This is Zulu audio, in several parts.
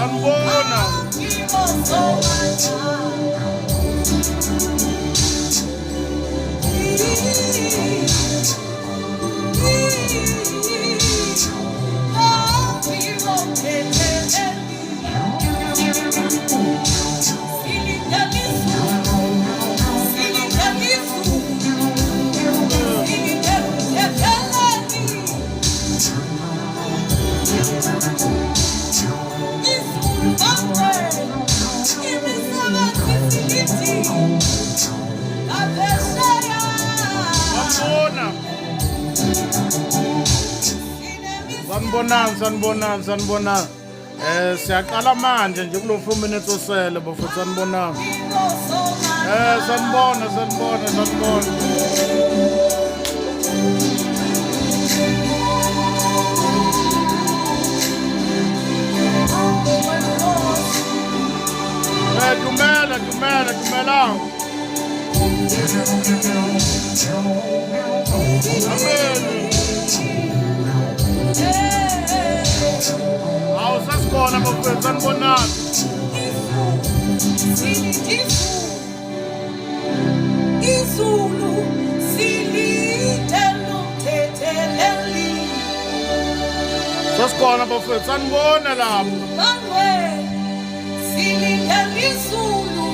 Ambona. Sanibonani. Siyaqala manje nje kulo 4 minutes osele bafuthu sanibonani. Sanibona. Dumela. Sasikhona bafethu sanibonani. Izulu silinde nomthetheleli. Sasikhona bafethu sanibona lapho. Silinde izulu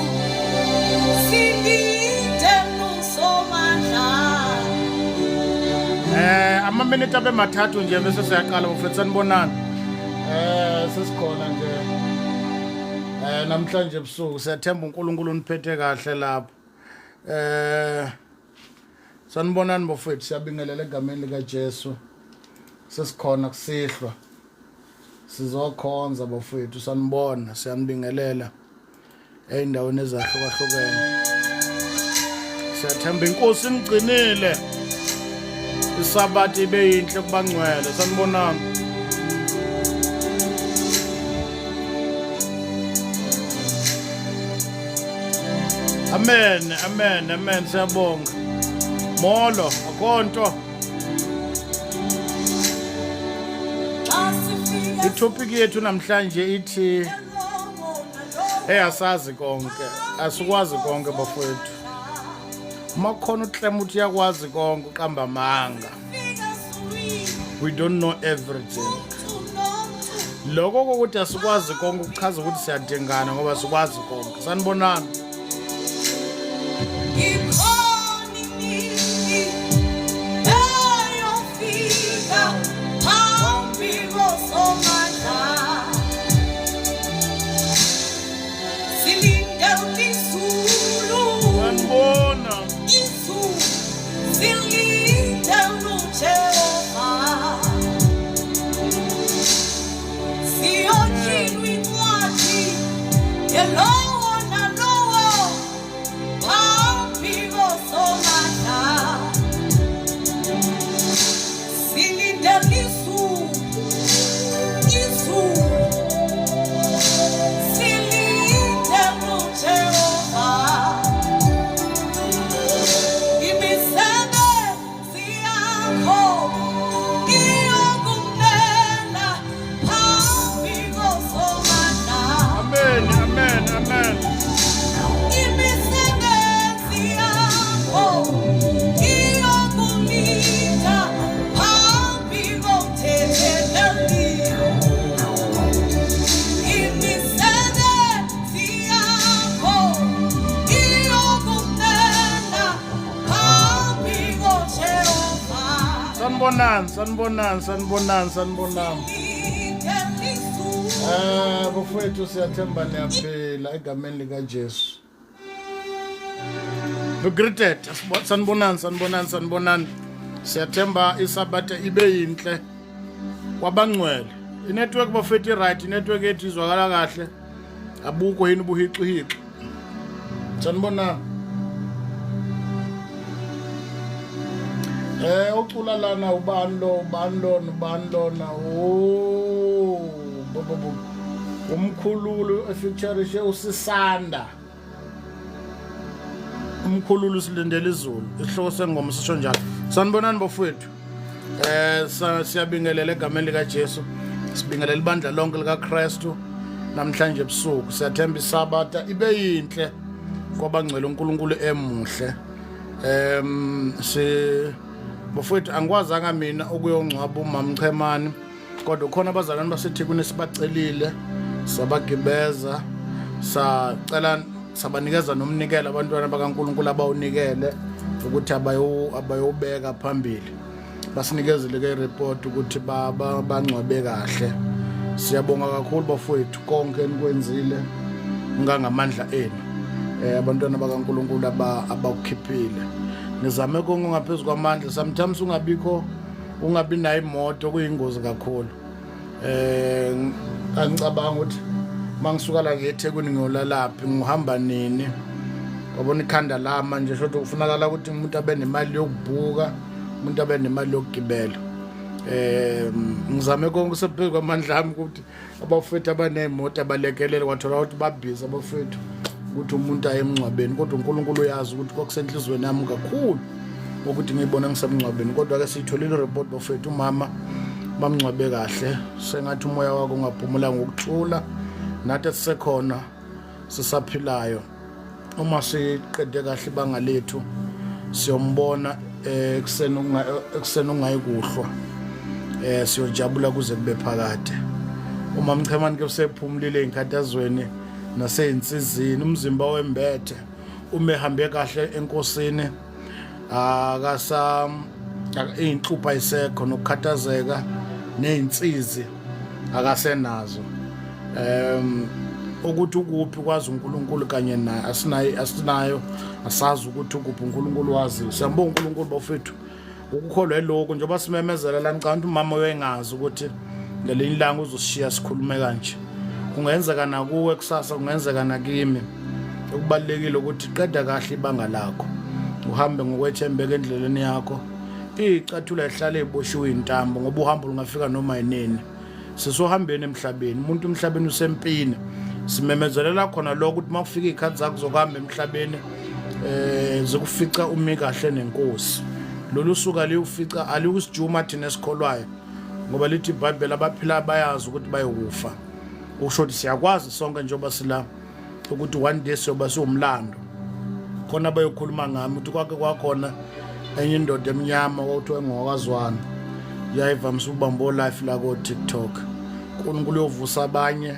silinde nosomandla. Amaminute abemathathu nje bese siyaqala bafethu sanibonani. Sesikhona nje namhlanje ebusuku siyathemba uNkulunkulu uniphethe kahle lapho. Sanibonani bafethu, siyabingelela egameni lika Jesu. Sesikhona kusihlwa. Sizokhonza bafethu, sanibona, siyanibingelela eindaweni ezahlukahlukene. Siyathemba inkosi inigcinile. Isabathi ibe yinhle kubangcwele. Sanibonani. Amen, siyabonga. Molo, akonto. Itopic yethu namhlanje ithi asazi konke, asikwazi konke bafowethu. Makhona uklema uthi yakwazi konke uqamba amanga. We don't know everything. Lokho ukuthi asikwazi konke ukuchaza ukuthi siyadingana ngoba sikwazi konke. Sanibonani. Sanibonani. Bafowethu siyathemba niyaphila egameni lika Jesu. Be greeted. Sanibonani. Siyathemba isabatha ibe yinhle kwabangcwele. Inetwork bafethu right, inetwork yethu izwakala kahle. Abukho yini ubuhixihixi. Sanibonani. Ucula lana ubani lona umkhululu efeaturishe usisanda. Umkhululu silindele izulu. Isihloko sengoma sisho njalo. Sanibonani bafowethu. Siyabingelela egameni lika Jesu. Sibingelela ibandla lonke lika Kristu. namhlanje ebusuku. Siyathemba isabata ibe yinhle kwabangcwele uNkulunkulu emuhle. Bafowethu angikwazanga mina ukuyongcwaba uMama Mchemani, kodwa khona abazalwane baseThekwini sibacelile, sabagibeza, sacela sabanikeza nomnikelo abantwana bakaNkulunkulu abawunikele ukuthi abayobeka phambili. Basinikezele ke report ukuthi bangcwabe kahle. Siyabonga kakhulu bafowethu konke enikwenzile ngangamandla enu. Abantwana bakaNkulunkulu abakukhiphile. Nizame konke ngaphezulu kwamandla. Sometimes ungabi nayo imoto kuyingozi kakhulu. Angicabanga ukuthi mangisuka la ngeThekwini ngiyolalaphi ngihamba nini. Wabona ikhanda la manje shodo kufunakala ukuthi umuntu abe nemali yokubhuka, umuntu abe nemali yokugibela. Ngizame konke kusephezulu kwamandla ami ukuthi abafethu abanemoto abalekelele kwathola ukuthi babhiza abafethu ukuthi umuntu aye emncwabeni, kodwa uNkulunkulu uyazi ukuthi kwakusenhlizweni yami kakhulu ukuthi ngibone ngisemncwabeni. Kodwa ke siyitholile report bafethu umama bamncwabe kahle, sengathi umoya wakho ungaphumula ngokuthula, nathi sisekhona sisaphilayo. Uma siqede kahle ibanga lethu siyombona ekseni ungayikuhlwa, siyojabula kuze kube phakade. Uma Mchemani ke usephumulile ey'nkhathazweni nasey'nsizini, umzimba wembethe umehambe kahle enkosini, iy'nhlupho ayisekho nokukhathazeka ney'nsizi akasenazo. Ukuthi ukuphi kwazi uNkulunkulu kanye naye asinayo, asazi ukuthi ukuphi uNkulunkulu wazi. Siyambonga uNkulunkulu bafethu ukukholwa eloko njengoba simemezela la ngicabanga umama uyengazi ukuthi ngelinye ilanga uzosishiya sikhulume kanje. Kungenzeka nakuwe kusasa, kungenzeka nakimi. Ukubalekile ukuthi qeda kahle ibanga lakho, uhambe ngokwethembeka endleleni yakho, icathulo ehlale eboshiwe intambo ngoba uhambo lungafika noma yinini. Sisohambeni emhlabeni, umuntu emhlabeni usempini. Simemezelela khona lokho ukuthi makufika izikhathi zakho zokuhamba emhlabeni zokufica umi kahle nenkosi. Lolu suka liufica alikusijuma thina esikholwayo ngoba lithi iBhayibheli abaphila bayazi ukuthi bayokufa. Usho ukuthi siyakwazi sonke njengoba sila ukuthi one day siyoba siwumlando. Khona bayokhuluma ngami ukuthi kwake kwakhona enye indoda emnyama kwakuthiwa ngowakazwana, yayivamisa ukubamba live la ko TikTok. uNkulunkulu uyovusa abanye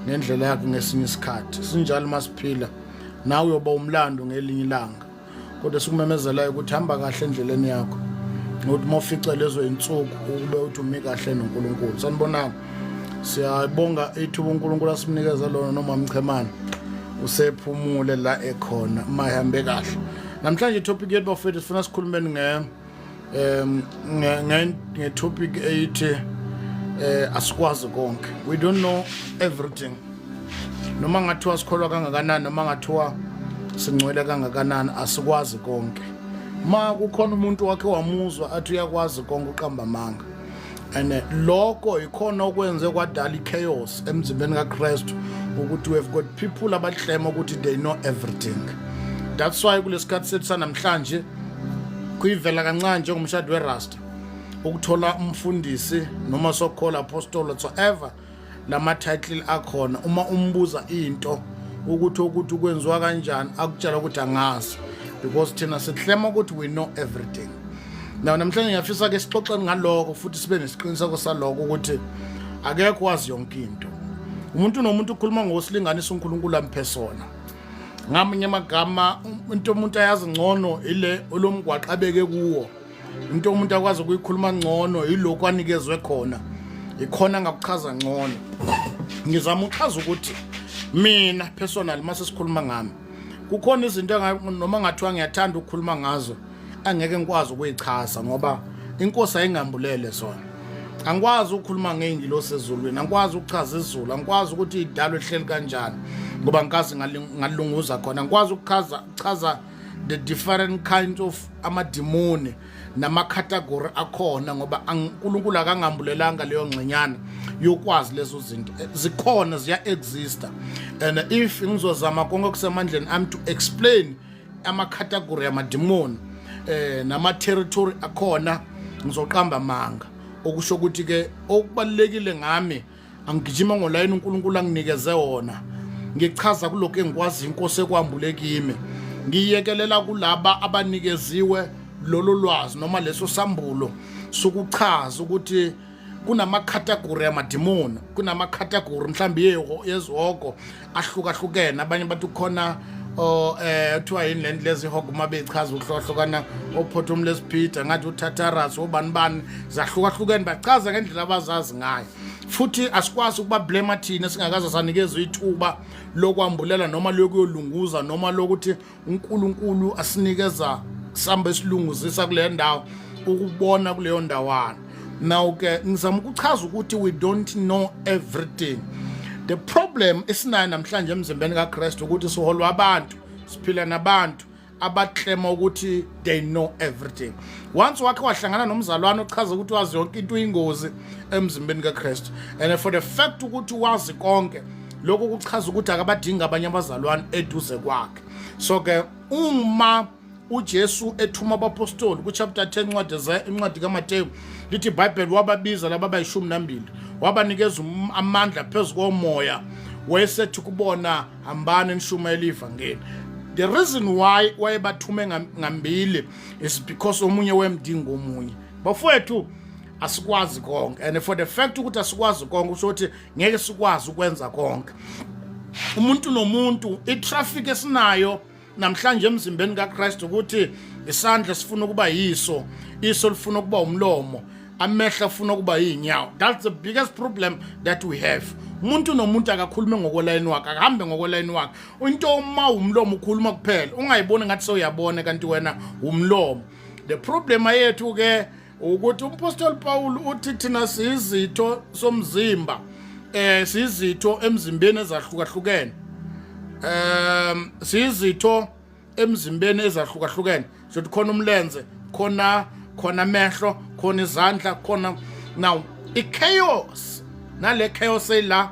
ngendlela yakhe ngesinye isikhathi. Sinjalo masiphila nawe uyoba umlando ngelinye ilanga. Kodwa sikumemezelayo ukuthi hamba kahle endleleni yakho, ngokuthi mawufica lezo insuku ube uthi umi kahle noNkulunkulu. Sanibonani, siyabonga ithuba uNkulunkulu asimnikeza lona noma Mchemani usephumule la ekhona mayihambe kahle. Namhlanje itopic yethu bafethu sifuna sikhulumeni nge-topic eyithi asikwazi konke. We don't know everything. Noma ngathiwa sikholwa kangakanani, noma ngathiwa singcwele kangakanani, asikwazi konke. Ma kukhona umuntu wakhe wamuzwa athi uyakwazi konke uqamba amanga, and lokho ikhona okwenze kwadala ichaos emzimbeni kaKristu ukuthi we have got people abahlema ukuthi they know everything. That's why kulesikhathi sethu sanamhlanje kuyivela kancane njengomshado weRasta ukuthola umfundisi noma sokhola apostle whatsoever lama title akhona, uma umbuza into ukuthi kwenziwa kanjani akutshela ukuthi angazi, because thina sihlema ukuthi we know everything. Now namhlanje ngiyafisa ke sixoxeni ngaloko futhi sibe nesiqiniseko saloko ukuthi akekho wazi yonke into. Umuntu nomuntu ukhuluma ngosilinganisa uNkulunkulu amphesona. Ngamanye amagama into umuntu ayazi ngcono ile olomgwaqo abeke kuwo. Into umuntu akwazi ukuyikhuluma ngcono yilokho anikezwe khona. Ikhona ngakuchaza ngcono. Ngizama ukuchaza ukuthi mina personal mase sikhuluma ngami, kukhona izinto noma ngathiwa ngiyathanda ukukhuluma ngazo angeke ngikwazi ukuyichaza ngoba inkosi ayingambulele zona. Angikwazi ukukhuluma ngeingilosi ezulwini, angikwazi ukuchaza izulu, angikwazi ukuthi idalo ehleli kanjani ngoba ngikazi ngalunguza khona. Angikwazi ukuchaza the different kinds of amadimoni nama-category akhona ngoba uNkulunkulu akangambulelanga leyo ngcenyana yokwazi lezo zinto. Zikhona, ziya-exista, and if ngizozama konke kusemandleni ami to explain ama-category amadimoni nama-territory akhona, ngizoqamba amanga. Okusho ukuthi ke okubalekile ngami angigijima ngolayini uNkulunkulu anginikeze wona ngichaza kuloko engikwazi inkosi ekwambule kimi ngiyekelela kulaba abanikeziwe lolu lwazi noma leso sambulo sokuchaza ukuthi kunama-category yamadimoni kunama-category mhlawumbe yezihoko ahlukahlukene abanye bathi khona kuthiwa yini le nto lezi ihoko uma bechaza ukuhlukahlukana ophothom lesipita ngathi utataras obani zahlukahlukene bachaza ngendlela abazazi ngayo futhi asikwazi ukuba blame thina singakaze sanikezwe ithuba lokwambulela noma lokuyolunguza noma lokuthi uNkulunkulu asinikeza samba esilunguzisa kule ndawo ukubona kuleyo ndawana. Now ke ngizama ukuchaza ukuthi we don't know everything. The problem esinayo namhlanje emzimbeni kaKristu ukuthi siholwa abantu siphila nabantu abaklema ukuthi they know everything. Once wakhe wahlangana nomzalwane ochaza ukuthi wazi yonke into ingozi emzimbeni kaKristu, and for the fact ukuthi wazi konke lokho kuchaza ukuthi akabadinga abanye abazalwane eduze kwakhe. So ke uma uJesu ethuma abapostoli ku chapter 10 incwadi kaMateyu lithi iBhayibheli wababiza laba abayi12 wabanikeza amandla phezu komoya wayesethi kubona hambani nishumayela ivangeli. The reason why wayebathume ngambili is because omunye wemdingo omunye. Bafowethu asikwazi konke, and for the fact ukuthi asikwazi konke usho ukuthi ngeke sikwazi ukwenza konke. Umuntu nomuntu itraffic esinayo namhlanje emzimbeni kaKristu ukuthi isandla sifuna ukuba yiso, iso lifuna ukuba umlomo, amehla afuna ukuba yinyawo. That's the biggest problem that we have. Umuntu nomuntu akakhulume ngokwelayini wakhe, akahambe ngokwelayini wakhe. Into uma umlomo ukhuluma kuphela ungayiboni ngathi sewuyabona kanti wena umlomo. The problem yethu ke ukuthi umpostoli Paul uthi thina sizitho somzimba sizitho emzimbeni ezahlukahlukene. Sizitho emzimbeni ezahlukahlukene. So khona umlenze, khona amehlo, khona izandla, khona. Now chaos nale chaos la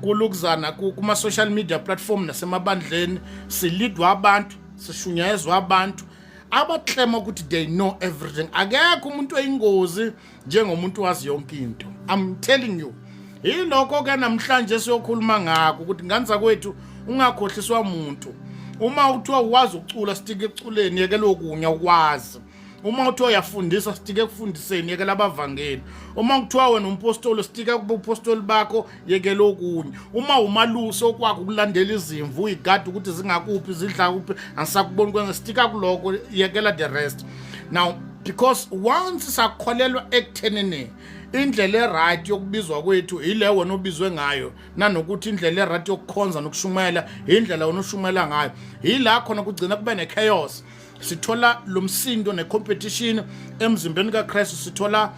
kulukuzana kuma social media platform nasemabandleni silidwa abantu sishunyayezwa abantu abaklema ukuthi they know everything. Akekho umuntu oyingozi njengomuntu wazi yonke into. I'm telling you. Yilokho ke namhlanje siyokhuluma ngakho ukuthi nganza kwethu ungakhohliswa umuntu. Uma uthiwa uwazi ukucula sitike eculeni yekela okunya ukwazi. Uma uthiwa uyafundisa sitike ekufundiseni yekela abavangeli. Uma uthiwa wena umpostoli sitike kubupostoli bakho yekela okunya. Uma umalusi okwakho ukulandela izimvu uyigada ukuthi zingakuphi zidla kuphi angisakuboni kwenza sitike kuloko yekela the rest. Now because once sakholelwa ekuthenini indlela eright yokubizwa kwethu ile wena obizwe ngayo nanokuthi indlela eright yokukhonza nokushumela indlela wena oshumela ngayo yila khona kugcina kube nechaos. Sithola lomsindo necompetition emzimbeni kaKristu. Sithola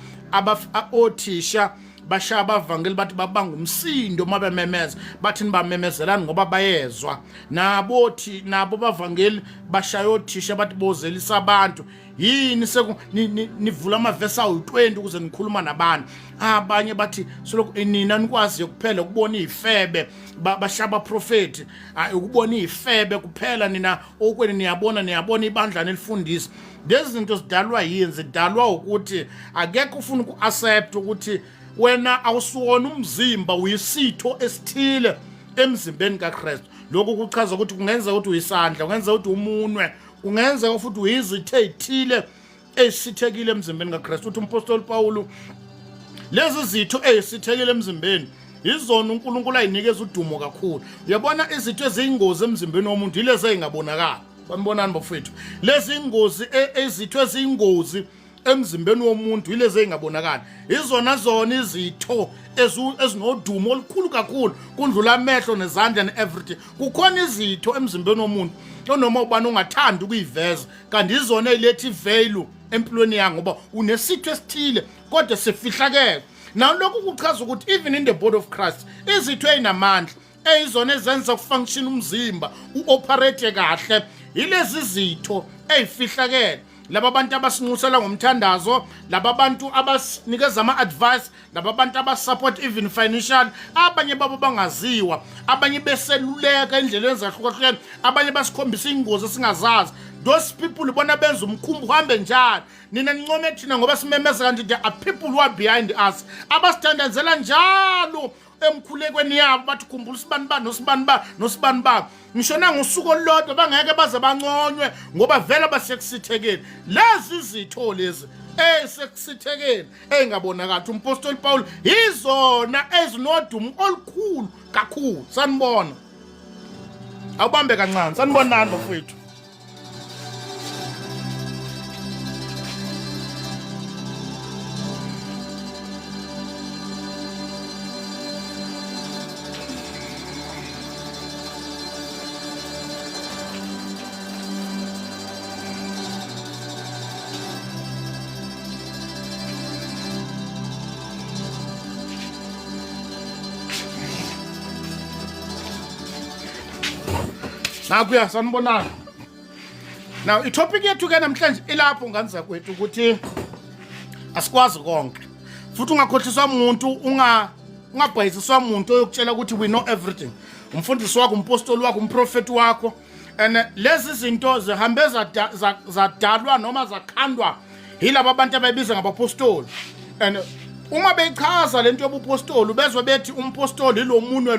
othisha bashaya abavangeli bathi babanga umsindo mabememeza bathi nibamemezelani ngoba bayezwa. Nabo bavangeli bashaya othisha bathi bozelisa abantu. Yini nivula amavesi awu-20 ukuze nikhuluma nabantu. Abanye bathi soloko nina nikwazi kuphela ukubona izifebe bashaba prophet ukubona izifebe kuphela nina okweni niyabona ibandla nelifundisa. Lezi zinto zidalwa yini? Zidalwa ukuthi akekho ufuna uku-accept ukuthi wena awusuwona umzimba uyisitho esithile emzimbeni kaKristu. Lokho kuchaza ukuthi kungenza ukuthi uyisandla, kungenza ukuthi umunwe, kungenza futhi uyizitho ezithile ezithekile emzimbeni kaKristu. Uthi umpostoli Paul lezi zitho ezithekile emzimbeni izona uNkulunkulu ayinikeza udumo kakhulu. Uyabona izitho eziyingozi emzimbeni womuntu ilezi ezingabonakala. Bambonani bafethu? Lezi ingozi ezitho eziyingozi emzimbeni womuntu ilezi ezingabonakala. Izona izitho ezinodumo olukhulu kakhulu kundlula amehlo nezandla and everything. Kukhona izitho emzimbeni womuntu noma ubani ungathanda ukuyiveza kanti izona eziletha ivalue empilweni yakhe ngoba unesitho esithile kodwa sifihlakele. Now lokhu kuchaza ukuthi even in the body of Christ izitho ezinamandla ezizona ezenza kufunction umzimba uoperate kahle ilezi zitho ezifihlakele. Laba bantu abasinxusela ngomthandazo, laba bantu abasinikeza ama-advice, laba bantu abasupport even financial, abanye babo bangaziwa, abanye beseluleka endleleni ezahlukahlukene, abanye basikhombisa ingozi esingazazi. Those people bona benza umkhumbi uhambe njalo. Nina nincome thina ngoba simemeza kanti there are people who are behind us abasithandazela njalo emkhulekweni yabo bathi khumbula usibani ba nosibani ba nosibani ba. Ngisho nangosuku olulodwa bangeke baze banconywe ngoba vele basekusithekeni. Lezi izitho lezi sekusithekeni engabonakala. Umpostoli Paul izona ezinodumo olukhulu kakhulu. Sanibona. Awubambe kancane. Sanibonani bafowethu. Nakuya sanibonani. Now itopic yethu ke namhlanje ilapho nganza kwethu ukuthi asikwazi konke. Futhi ungakhohliswa umuntu ungabhayisiswa umuntu oyokutshela ukuthi we know everything. Umfundisi wakho, umpostoli wakho, umprofeti wakho. And lezi zinto zihambe zadalwa noma zakhandwa yilabo abantu abayibiza ngabapostoli. And uma beyichaza lento yobupostoli bezwe bethi umpostoli lo munwe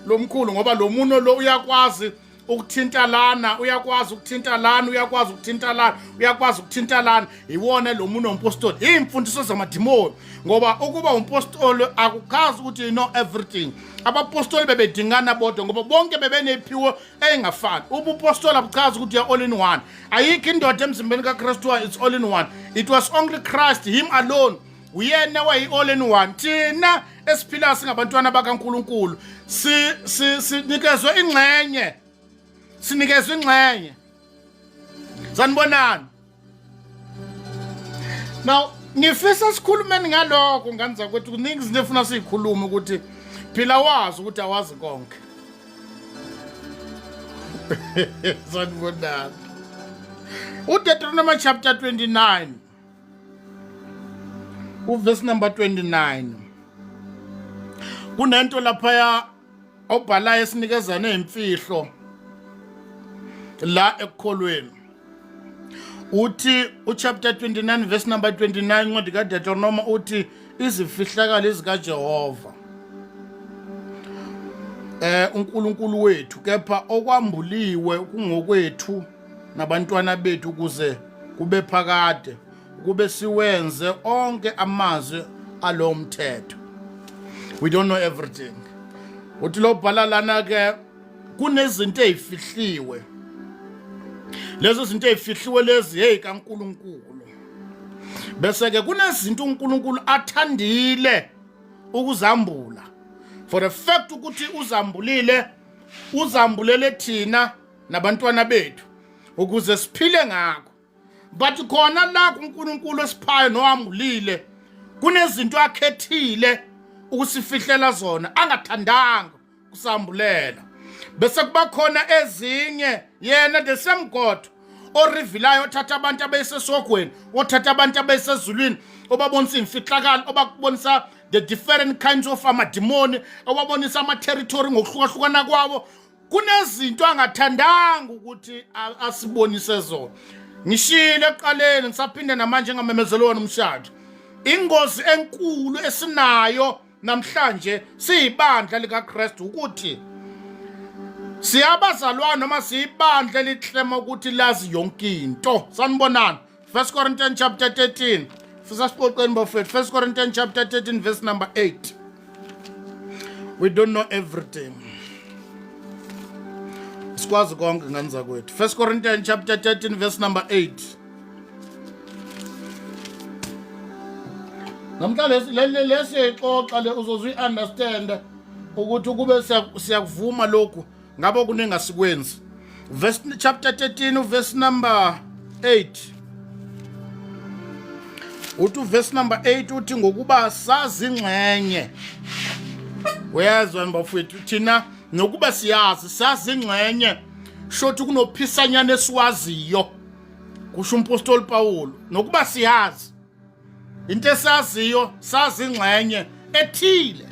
lo mkhulu ngoba lo muno lo uyakwazi ukuthinta lana, uyakwazi ukuthinta lana, uyakwazi ukuthinta lana, uyakwazi ukuthinta lana. Iwona lo muno umpostoli. Imfundiso zamadimoni ngoba ukuba umpostoli akukhazi ukuthi you know everything. Abapostoli bebedingana bodwa ngoba bonke bebenephiwo engafani. Ubupostoli abuchazi ukuthi all in one. Ayikho indoda emzimbeni kaKristu it's all in one. It was only Christ, him alone. Uyena wayi all in one. Thina esiphila singabantwana bakaNkulunkulu sinikezwe ingxenye. Sinikezwe ingxenye. Sanibonani. Now ngifisa sikhulumeni ngalokho nganza kwethu kuningi izinto efuna sizikhulume ukuthi phila wazi ukuthi awazi konke. Sanibonani. uDeuteronomy chapter 29 verse number 29. Kunento lapha obhalayo esinikeza nezimfihlo la ekholweni. Uthi chapter 29 verse number 29 ncwadi kaDeuteronomy uthi izifihlakalo zikaJehova uNkulunkulu wethu kepha okwambuliwe kungokwethu nabantwana bethu kuze kube phakade kube siwenze onke amazwi alo mthetho. We don't know everything. Uthi lo bhala lana ke kunezinto ezifihliwe. Lezo zinto ezifihliwe lezi hey kaNkulunkulu. Bese ke kunezinto uNkulunkulu athandile ukuzambula. For the fact ukuthi uzambulele thina nabantwana bethu ukuze siphile ngakho. But khona la uNkulunkulu esiphayo noambulile kunezinto akhethile ukusifihlela zona angathandanga kusambulela. Bese kuba khona ezinye yena the same God orivilayo othatha abantu abesesogweni, othatha abantu abesezulwini, obabonisa imfihlakalo, obakubonisa the different kinds of amademoni, obabonisa ama territory ngokuhlukahlukana kwawo. Kunezinto angathandanga ukuthi asibonise zona. Ngishile eqaleni ngisaphinde namanje ngamemezelo nomshado. Ingozi enkulu esinayo namhlanje siyibandla likaKristu ukuthi siyabazalwana noma siyibandla lihlema ukuthi lazi yonke into. Sanibonani. 1 Corinthians chapter 13. Fisa sipoqeni bafethu. 1 Corinthians chapter 13 verse number 8. We don't know everything. Sikwazi konke nganza kwethu. 1 Corinthians chapter 13 verse number 8. Namhlanje lesixoxa le uzozwi understand ukuthi kube siyakuvuma lokhu ngabo kuningasikwenzi. Verse chapter 13 verse number 8. Uthi verse number 8 uthi ngokuba sazi ingxenye. Uyazwa mbafethu thina nokuba siyazi sazi ingxenye shothi kunophisanyana esiwaziyo. Kusho umpostoli Paul nokuba siyazi into esaziyo sazi ingxenye ethile.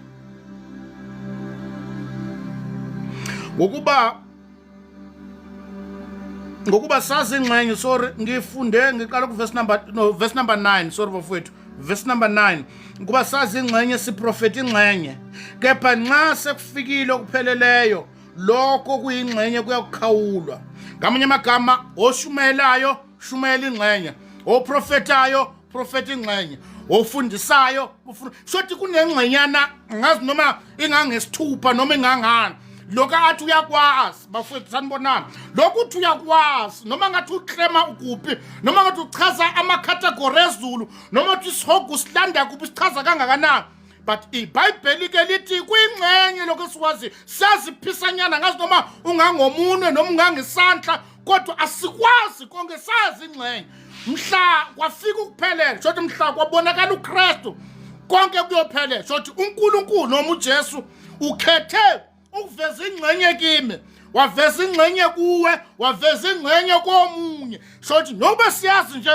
Ngokuba sazi ingxenye sorry ngifunde ngiqala ku verse number 9 sorry bafowethu verse number 9, kuba sazi ingxenye siprofeta ingxenye, kepha nxa sekufikile okupheleleyo lokho kuyingxenye kuyakukhawulwa. Ngamanye amagama, oshumelayo shumela ingxenye, oprofetayo profeta ingxenye, ofundisayo shothi kunengxenyana ngazi noma ingangesithupha noma ingangani. Lokho athi uyakwazi bafowethu sanibonana, lokho uthi uyakwazi noma ngathi uklema ukuphi, noma ngathi uchaza ama-category ezulu, noma uthi isihogo silanda kuphi sichaza kangakanani. But iBhayibheli ke lithi kuyingxenye lokho esikwazi siyaziphisanyana ngazi noma ungangomunwe noma ungangesandla, kodwa asikwazi konke sazi ingxenye. Mhla kwafika ukuphelela shothi mhla kwabonakala uKristu konke kuyophelela shothi uNkulunkulu noma uJesu ukhethe ukuveza ingxenye kimi, waveza ingxenye kuwe, waveza ingxenye komunye. Shothi nokuba siyazi nje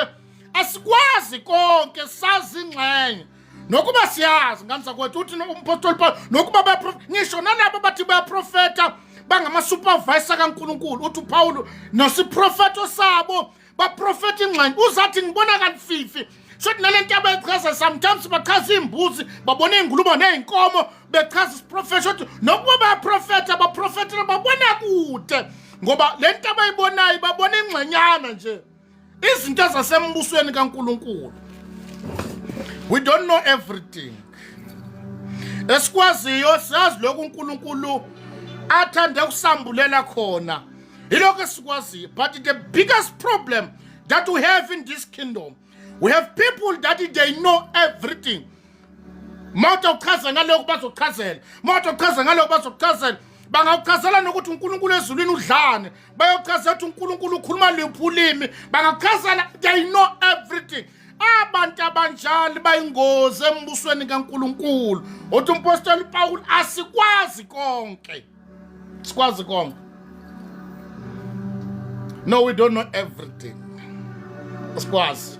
asikwazi konke sazi ingxenye. Nokuba siyazi ngamsa kwethu uthi umpostoli Paul nokuba ngisho nalabo bathi bayaprofeta bangama-supervisor kaNkulunkulu, uthi uPawulu nosiprofeto sabo baprofeta ingxenye. Uzathi ngibona kanfifi shothi nalento abayichaza sometimes bachaza imbuzi babona iy'ngulube ney'nkomo bechaza isiprofeto shothi nokuba bayaprofeta baprofetela babona kude ngoba le nto abayibonayo babona ingxenyana nje izinto zasembusweni kaNkulunkulu. We don't know everything. Esikwaziyo siyazi lokhu uNkulunkulu athande ukusambulela khona, ilokho esikwaziyo. But the biggest problem that we have in this kingdom, we have people that they know everything. Mawuthi uchaza ngalokho bazochazela, mawuthi uchaza ngalokho bazochazela. Bangachazela nokuthi uNkulunkulu ezulwini udlane, bayochazela ukuthi uNkulunkulu ukhuluma liphi ulimi, bangachazela, they know everything. Abantu abanjalo bayingozi embusweni kaNkulunkulu. Uthi umpostoli Paul asikwazi konke. Sikwazi konke. No, we don't know everything. Sikwazi.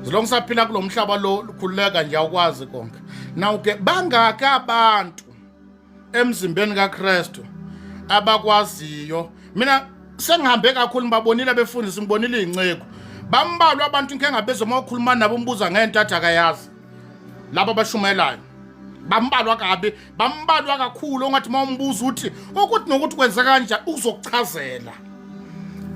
Zilonke saphila kulo mhlaba lo lukhuleka nje akwazi konke. Now ke bangaka abantu emzimbeni kaKristu abakwaziyo. Mina sengihambe kakhulu ngibabonile befundisa, ngibonile ingceko. Bambalwa abantu inke ngabezwe mawukhuluma nabo umbuza ngento athi akayazi. Labo abashumelayo bambalwa kabi, bambalwa kakhulu ongathi mawumbuza uthi ukuthi nokuthi kwenza kanjani uzokuchazela.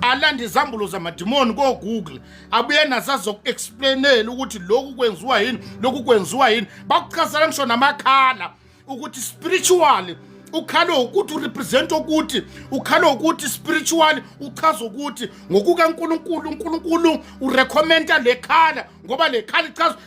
Alanda izambulo zamadimoni ko Google abuye nazazo explainela ukuthi lokhu kwenziwa yini, lokhu kwenziwa yini. Bakuchazela ngisho namakhala ukuthi spiritually ukhalo ukuthi urepresent ukuthi ukhalo ukuthi spiritually uchaza ukuthi ngokuka uNkulunkulu urecommenda lekhala ngoba lekhala ichaza.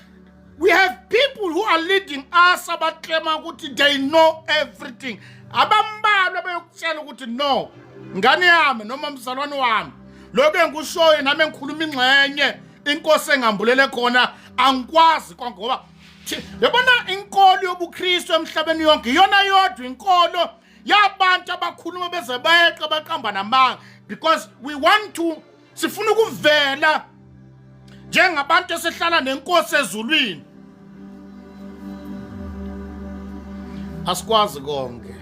We have people who are leading us abaklema ukuthi they know everything. Abambalwa bayokutshela ukuthi no, ngane yami noma mzalwane wami, lokho engikushoyo nami engikhuluma ingxenye inkosi engambulele khona angikwazi konke ngoba yabona inkolo yobuKristu emhlabeni yonke iyona yodwa inkolo yabantu abakhuluma beze bayeqa baqamba namanga, because we want to sifuna ukuvela njengabantu esihlala nenkosi ezulwini. Asikwazi konke.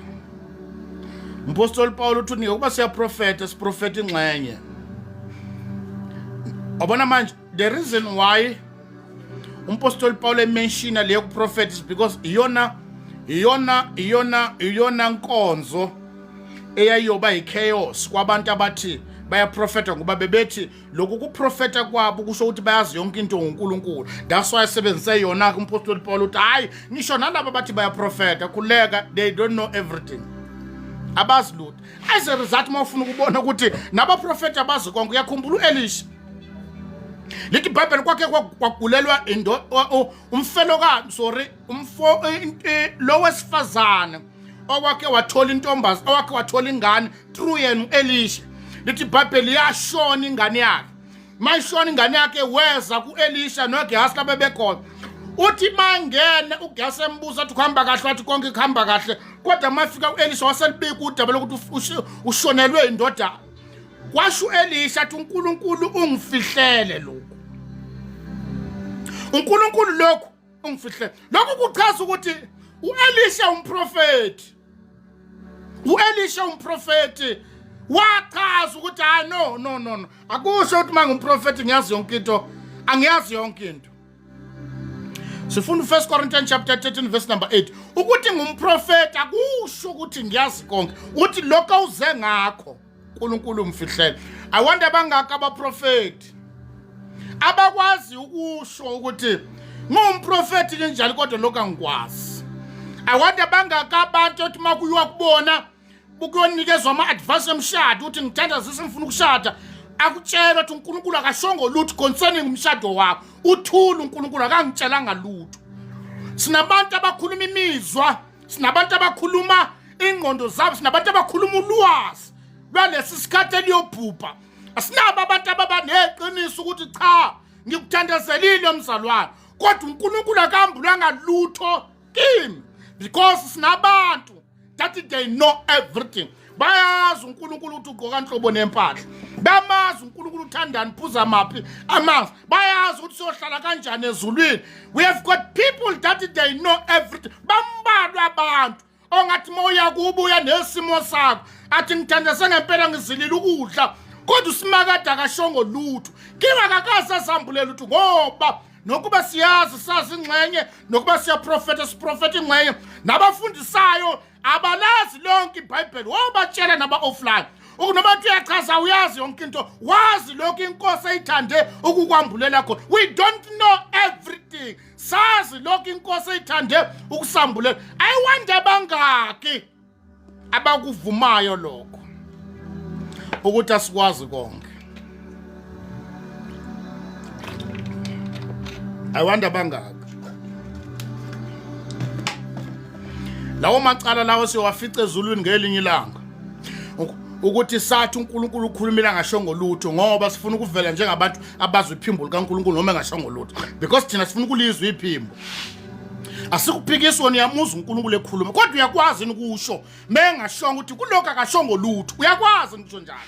Umpostoli Paul uthi ngokuba siyaprofeta siprofeta ingxenye. Abona manje the reason why umpostoli Paul mention leyo prophet is because iyona nkonzo eyayoba ichaos kwabantu abathi bayaprofeta ngoba bebethi lokhu kuprofeta kwabo kusho ukuthi bayazi yonke into ngoNkulunkulu. That's why sebenzise yona umpostoli Paul uthi hayi ngisho nalabo bathi bayaprofeta khuleka, they don't know everything. Abazi lutho. As a result mawufuna ukubona ukuthi nabaprofeta bazi konke. Uyakhumbula uElisha lithi iBhayibheli kwakhe kwagulelwa umfelokazi lo wesifazane owakhe wathola intombazi, owakhe wathola ingane through yena uElisha. Lithi iBhayibheli yashona ingane yakhe. Mayishona ingane yakhe weza kuElisha noGehazi labebekhona. Uthi mangene uGehazi embuza athi kuhamba kahle, wathi konke kuhamba kahle, kodwa mafika uElisha waselibika udaba lokuthi ushonelwe indoda. Kwasho uElisha athi uNkulunkulu ungifihlele lokho. uNkulunkulu lokho ungifihlele. Lokho kuchaza ukuthi uElisha umprofeti. uElisha umprofeti wachaza ukuthi hayi no. Akusho ukuthi manje umprofeti ngiyazi yonke into, angiyazi yonke into. Sifunda 1 Corinthians chapter 13 verse number 8 ukuthi ngumprofeti akusho ukuthi ngiyazi konke uthi lokho awuze ngakho uNkulunkulu umfihlela. I wonder abangaka abaprofeti abakwazi ukusho ukuthi ngumprofeti kanjalo kodwa lokho angikwazi. I wonder abangaka abantu othi makuyiwa kubona ukuyonikezwa ama-advance emshado uthi ngithandazise ngifuna ukushada akutshela ukuthi uNkulunkulu akashongo lutho concerning umshado wakho. Uthula uNkulunkulu akangitshelanga lutho. Sinabantu abakhuluma imizwa, sinabantu abakhuluma ingqondo zabo, sinabantu abakhuluma ulwazi lwalesi sikhathi eliyobhubha. Asinabo abantu ababaneqiniso ukuthi cha ngikuthandazelile umzalwane kodwa uNkulunkulu akambulanga lutho kimi because sinabantu that they know everything. Bayazi uNkulunkulu ukuthi ugqoka inhlobo nempahla, bamazi uNkulunkulu uthandani phuza maphi amanzi, bayazi ukuthi sohlala kanjani ezulwini. We have got people that they know everything. Bambalwa abantu ongathi moya kubuya nesimo sakho athi ngithandase ngempela ngizilile ukudla kodwa usimakade akashongo lutho. Kingakakaze sambulela ukuthi ngoba nokuba siyazi sazi ingxenye nokuba siyaprofeta siprofeta ingxenye nabafundisayo abalazi lonke iBhayibheli wobatshela naba offline ukunoma uyachaza uyazi yonke into wazi lokho inkosi ayithande ukukwambulela khona. We don't know everything. Sazi lokho inkosi ayithande ukusambulela. I wonder bangaki abakuvumayo lokho ukuthi asikwazi konke. I wonder bangaki lawo macala lawo siwafice ezulwini ngelinye ilanga ukuthi sathi uNkulunkulu ukhulumela ngashongo lutho ngoba sifuna ukuvela njengabantu abazwe iphimbo likaNkulunkulu noma ngashongo lutho because thina sifuna ukulizwa iphimbo. Asikuphikiswa niyamuza uNkulunkulu ekhuluma kodwa uyakwazi ukusho mengashongo ukuthi kulokho akashongo lutho. Uyakwazi ngisho njalo.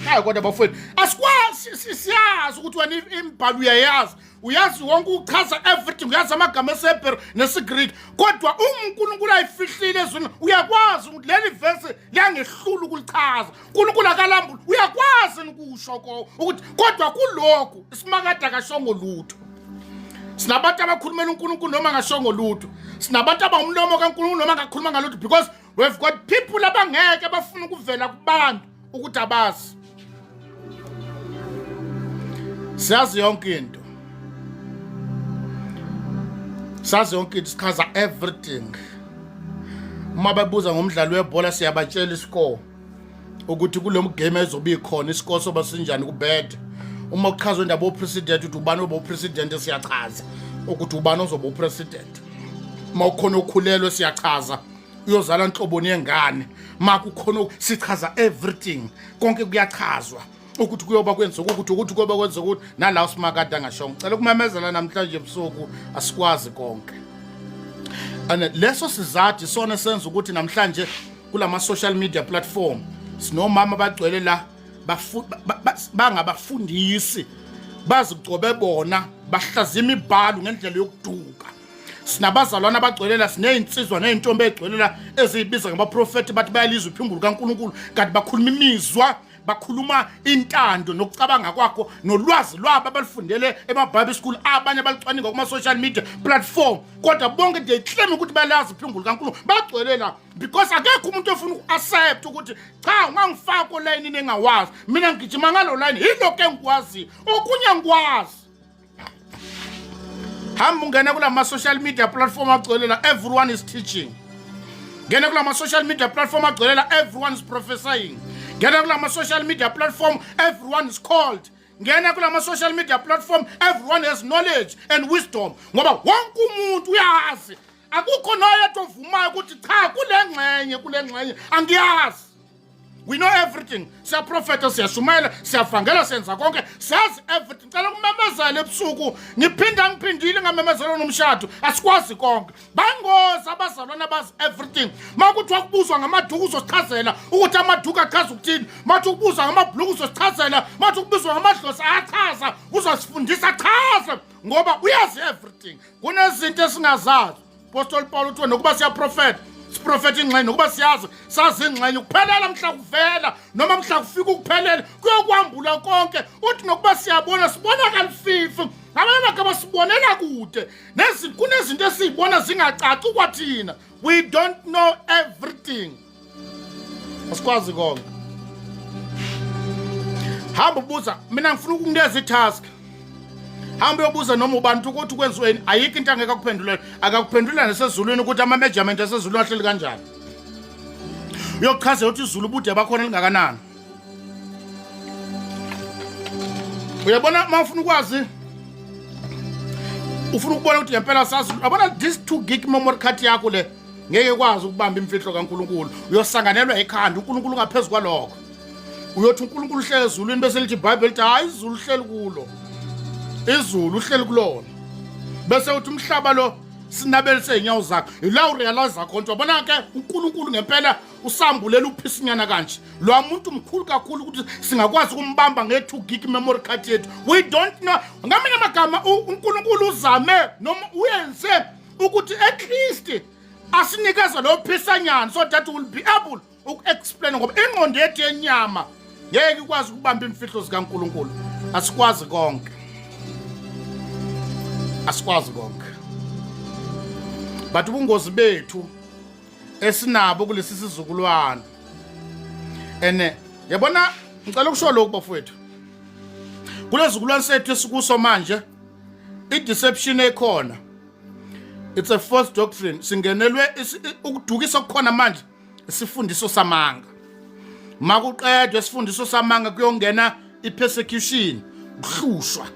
Hayi kodwa bafowethu asikwazi siyazi ukuthi wena imbhalo uyayazi uyazi wonke uchaza everything uyazi amagama eSebheru nesiGreek kodwa uNkulunkulu ayifihlile ezweni uyakwazi ukuthi leli verse liyangehlula ukulichaza. uNkulunkulu akalambula uyakwazi ukusho ukuthi kodwa kulokho isimakade akashongo lutho. Sinabantu abakhulumela uNkulunkulu noma ngashongo lutho. Sinabantu abangumlomo kaNkulunkulu noma ngakhuluma ngalutho because we've got people abangeke abafuna ukuvela kubantu ukuthi abazi. Siyazi yonke into. Sazi yonke into sichaza everything. Uma babuza ngomdlalo webhola siyabatshela iscore ukuthi kulo game ezoba ikhona iscore soba sinjani kubed. Uma kuchazwe indaba opresident uthi ubani oba upresident siyachaza ukuthi ubani ozoba upresident. Uma ukhona okhulelwe siyachaza uyozala inhloboni yengane. Ma kukhona sichaza everything. Konke kuyachazwa ukuthi kuyoba kwenza ukuthi kuyoba kwenza ukuthi nalawo simakade angashongo. Cela kumemezela namhlanje ebusuku asikwazi konke. Leso sizathu sona senza ukuthi namhlanje kulama social media platform sinomama bagcwele la bangabafundisi bazigcobe bona bahlaza imibhalo ngendlela yokuduka. Sinabazalwana abagcwelela sinezinsizwa nezintombi ezigcwelela ezibiza ngabaprofeti bathi bayalizwa iphimbo likaNkulunkulu kanti bakhuluma imizwa bakhuluma intando nokucabanga kwakho nolwazi lwabo abalifundele emaBible school abanye balicwaninga kuma social media platform kodwa bonke they claim ukuthi balazi iphimbo likaNkulunkulu bagcwelela because akekho umuntu ofuna ukuaccept ukuthi cha ungangifaka online nengawazi mina ngigijima ngalo line yilokho engikwazi okunye ngikwazi. Hamba ungena kula social media platform agcwelela everyone is teaching. Ngena kula social media platform agcwelela everyone is prophesying. Ngena kula social media platform everyone is called. Ngena kula social media platform everyone has knowledge and wisdom. Ngoba wonke umuntu uyazi. Akukho noyedwa ovumayo ukuthi cha kule ngxenye angiyazi. We know everything. Siya prophet siyashumela siyafangela senza konke siyazi everything. Cela kumemezela ebusuku ngiphindile ngamemezelo nomshado asikwazi konke. Bangozi abazalwana bazi everything. Makuthi wakubuzwa ngamaduku uzosichazela ukuthi amaduku achaza ukuthini. Mathi ukubuzwa ngamabhluku uzosichazela. Mathi ukubuzwa ngamadlozi achaza uzosifundisa achaza ngoba uyazi everything. Kunezinto esingazazi. Apostle Paul uthi nokuba siya prophet siprofeti ingxenye nokuba siyazi sazi ingxenye kuphelela mhla kuvela noma mhla kufika ukuphelela kuyokwambula konke uthi nokuba siyabona sibona kalififi abanye bakaba sibonela kude kude kunezinto esizibona zingacaci kwathina. We don't know everything. Asikwazi konke. Hamba ubuza mina ngifuna ukunikeza itask. Hamba uyobuza noma ubantu ukuthi kwenziweni ayikho into angeke akuphendulele. Akakuphendula nesezulwini ukuthi ama measurement esezulwini ahleli kanjani. Uyochaza ukuthi izulu ubude bakhona lingakanani. Uyabona mawufuna ukwazi ufuna ukubona ukuthi ngempela sazi yabona this 2 gig memory card yakho le ngeke kwazi ukubamba imfihlo kaNkuluNkulu. Uyosanganelwa ekhanda uNkuluNkulu ngaphezulu kwalokho. Uyothi uNkuluNkulu uhlele ezulwini bese lithi iBhayibheli lithi hayi izulu uhleli kulo. Izulu uhleli kulona. Bese uthi umhlaba lo sinabelise inyawo zakho. Ila urealize khona ubona ke uNkuluNkulu ngempela usambulela uphisinyana kanje. Lo muntu mkhulu kakhulu ukuthi singakwazi ukumbamba nge2 gig memory card yethu. We don't know. Ngamanye amagama uNkuluNkulu uzame noma uyenze ukuthi at least asinikeza lo phisanyana so that will be able uku-explain ngoba ingqondo yethu yenyama ngeke ikwazi ukubamba imfihlo zikaNkuluNkulu. Asikwazi konke. Asikwazi konke. But ubungozi bethu esinabo kulesi sizukulwane yabona ngicela ukusho lokho bafowethu kulezizukulwane sethu esikuso manje i-deception ekhona it's a false doctrine singenelwe ukudukisa okukhona manje isifundiso samanga makuqedwe isifundiso samanga kuyongena i-persecution ukuhlushwa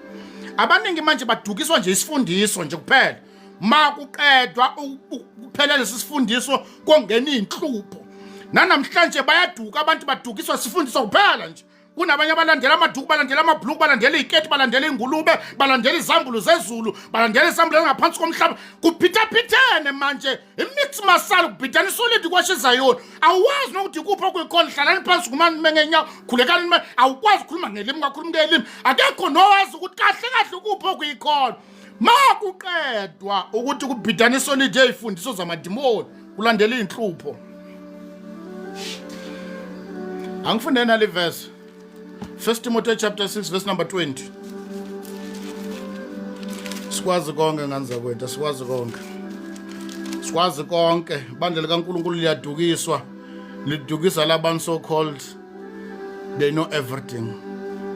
abaningi manje badukiswa nje isifundiso nje kuphela makuqedwa kuphela lesisifundiso kongena inhlupho nanamhlanje bayaduka abantu badukiswa sifundiswa kuphela nje kunabanye abalandela amaduku balandela amabhluku balandela iziketi balandela ingulube balandela izambulo zezulu balandela izambulo ngaphansi komhlaba kuphithapithene manje imix masala kubhidana isolid kwashiza yona awazi nokuthi kupho kuyikhona hlalani phansi kumani mengenyawo khulekani awukwazi ukukhuluma ngelimi kakhuluma ngelimi akekho nowazi ukuthi kahle kahle kupho kuyikhona makuqedwa ukuthi kubhidana isolid ezifundiso zamadimoni kulandela inhlupho angifune nale verse 1 Timothy chapter 6 verse number 20. Sikwazi konke ngani zakwethu sikwazi konke. Sikwazi konke ibandla kaNkuluNkulu liyadukiswa lidukisa labantu so called they know everything.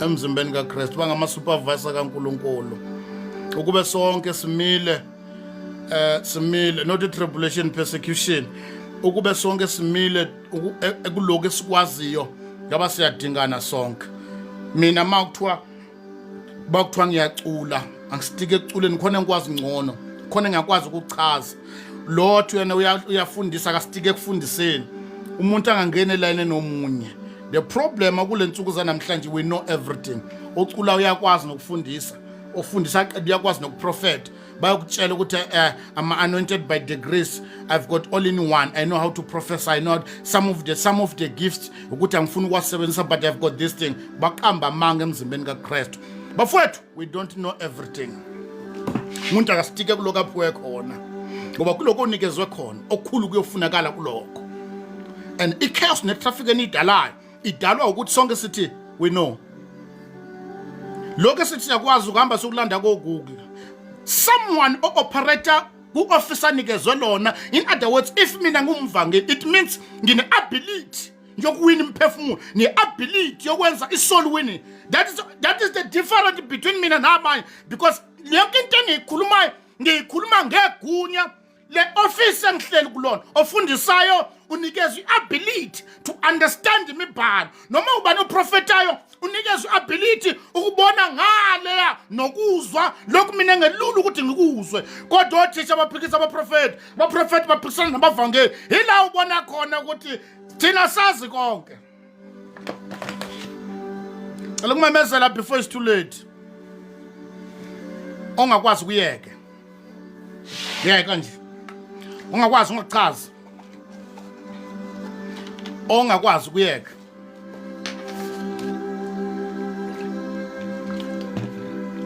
Emzimbeni kaKristu bangama supervisor kaNkuluNkulu. Ukube sonke simile not tribulation persecution. Ukube sonke simile ekuloko esikwaziyo ngaba siyadingana sonke. Mina makuthiwa bakuthiwa ngiyacula angisitike ekuculeni khona ngikwazi ngcono khona ngiyakwazi ukuchaza lotho yena uyafundisa akasitike ekufundiseni umuntu angangena elayini nomunye. The problem akulensuku zanamhlanje we know everything. Ocula uyakwazi nokufundisa ofundisa aqeda uyakwazi nokuprofeta bayokutshela ukuthi I'm anointed by the grace. I've got all in one. I know how to prophesy. I know some of the gifts ukuthi angifuni ukwasebenzisa but I've got this thing. Baqamba amanga emzimbeni kaKristu. Bafowethu we don't know everything. Umuntu akasitike kuloko aphiwe khona. Ngoba kuloko onikezwe khona okukhulu kuyofunakala kuloko. And i-chaos ne-traffic enidalayo idalwa ukuthi sonke sithi we know. Lokho sithi yakwazi ukuhamba sokulanda ko Google. Someone operator ku-officer nikezwe lona. In other words, if mina ngumvangeli it means ngine ability yokuwina imphefumulo ni ability yokwenza isoul winning. That is the difference between mina nabanye because yonke into ngiyikhuluma ngegunya le office engihleli kulona ofundisayo unikezwe ability to understand imibhalo noma ubani oprofetayo unikezwe ability ukubona ngale nokuzwa lokhu mina ngelulu ukuthi ngikuzwe kodwa othisha abaphikisa abaprofeti baphikisana nabavangeli ila ubona khona ukuthi thina sazi konke lokumemezela before it's too late ongakwazi kuyeke yeka nje ungakwazi ungachaza ongakwazi kuyeka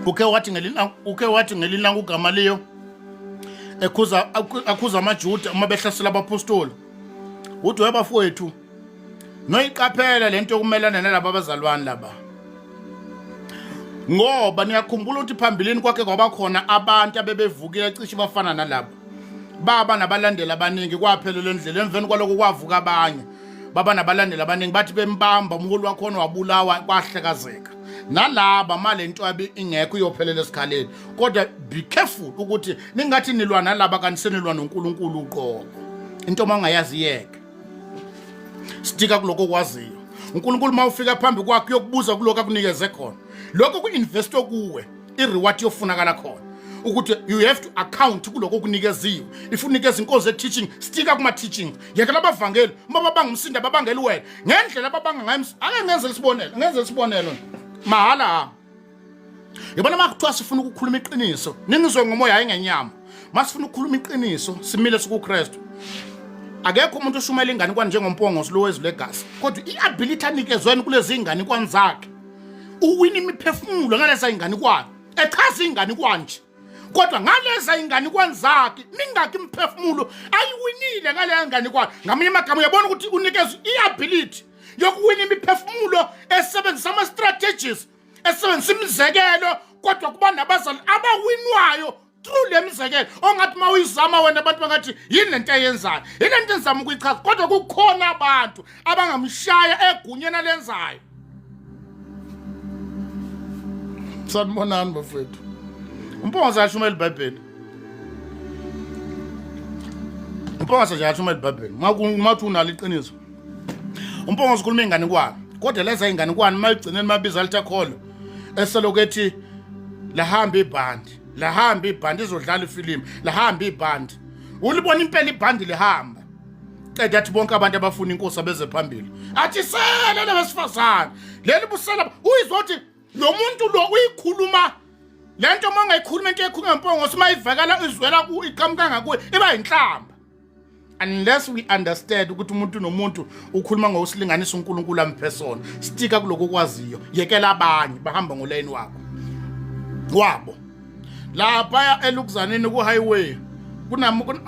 uke wathi ngelina kuGamaliyo akhuza amaJuda uma behlasela abapostoli uthi webafowethu noyiqaphela lento ukumelana nalabo abazalwane laba ngoba niyakhumbula ukuthi phambilini kwakhe kwaba khona abantu abebevukile cishe bafana nalabo baba nabalandeli abaningi kwaphelela endlela emveni kwaloko kwavuka abanye baba nabalandeli abaningi bathi bembamba umholi wakhona wabulawa kwahlekazeka nalaba male nto abi ingekho iyophelela esikhaleni kodwa be careful ukuthi ningathi nilwa nalaba kanti senilwa noNkulunkulu uqobo into mangayazi yeke stika kuloko kwaziyo uNkulunkulu mawufika phambi kwakhe yokubuza kuloko akunikeze khona lokho kuinvesto kuwe ireward yofunakala khona ukuthi you have to account kuloko kunikeziwe if unikeza inkonzo teaching stika kuma teaching yekela abavangeli uma bangumsinda babangeli wena ngendlela ababanga ngayo ake ngenze isibonelo mahala yabona makuthiwa sifuna ukukhuluma iqiniso ningizwe ngomoya engenyama masifuna ukukhuluma iqiniso simile sikuKristu akekho umuntu oshumela ingane kwani njengompongo lo wezilegazi kodwa iability anikezweni kulezi ingane kwani zakhe uwina imiphefumulo ngaleza ingane kwani echaza ingane kwanje kodwa ngaleza ingane kwani zakhe mingaki imiphefumulo ayiwinile ngale ingane kwani ngamanye amagama uyabona ukuthi unikezwe iability yokuwina imiphefumulo esebenzisa ama strategies esebenzisa imizekelo kodwa kuba nabazali abawinwayo through lemizekelo ongathi mawuyizama wena abantu bangathi yini lento eyenzayo yini lento enzama ukuyichaza kodwa kukhona abantu abangamshaya egunyena lenzayo sanibonani bafethu umpongo yashumela iBhayibheli umpongo yashumela iBhayibheli mathi unalo iqiniso umpongo sikhuluma ingane kwani kodwa leza ingane kwani mayigcineni mabiza lithe kholo eselokethi lahamba ibhandi izodlala ifilimu lahamba ibhandi ulibona impela ibhandi lihamba qeda athi bonke abantu abafuna inkosi abeze phambili athi sele labesifazana leli busela uyizothi lo muntu lo uyikhuluma lento mangayikhuluma into ekhuluma ngempongo simayivakala izwela ku iqhamuka ngakuwe iba inhlamba unless we understand ukuthi umuntu nomuntu ukhuluma ngokusilinganisa uNkulunkulu amphesona stika kuloko kwaziyo yekela abanye bahamba ngolayini wabo lapha elukuzaneni ku highway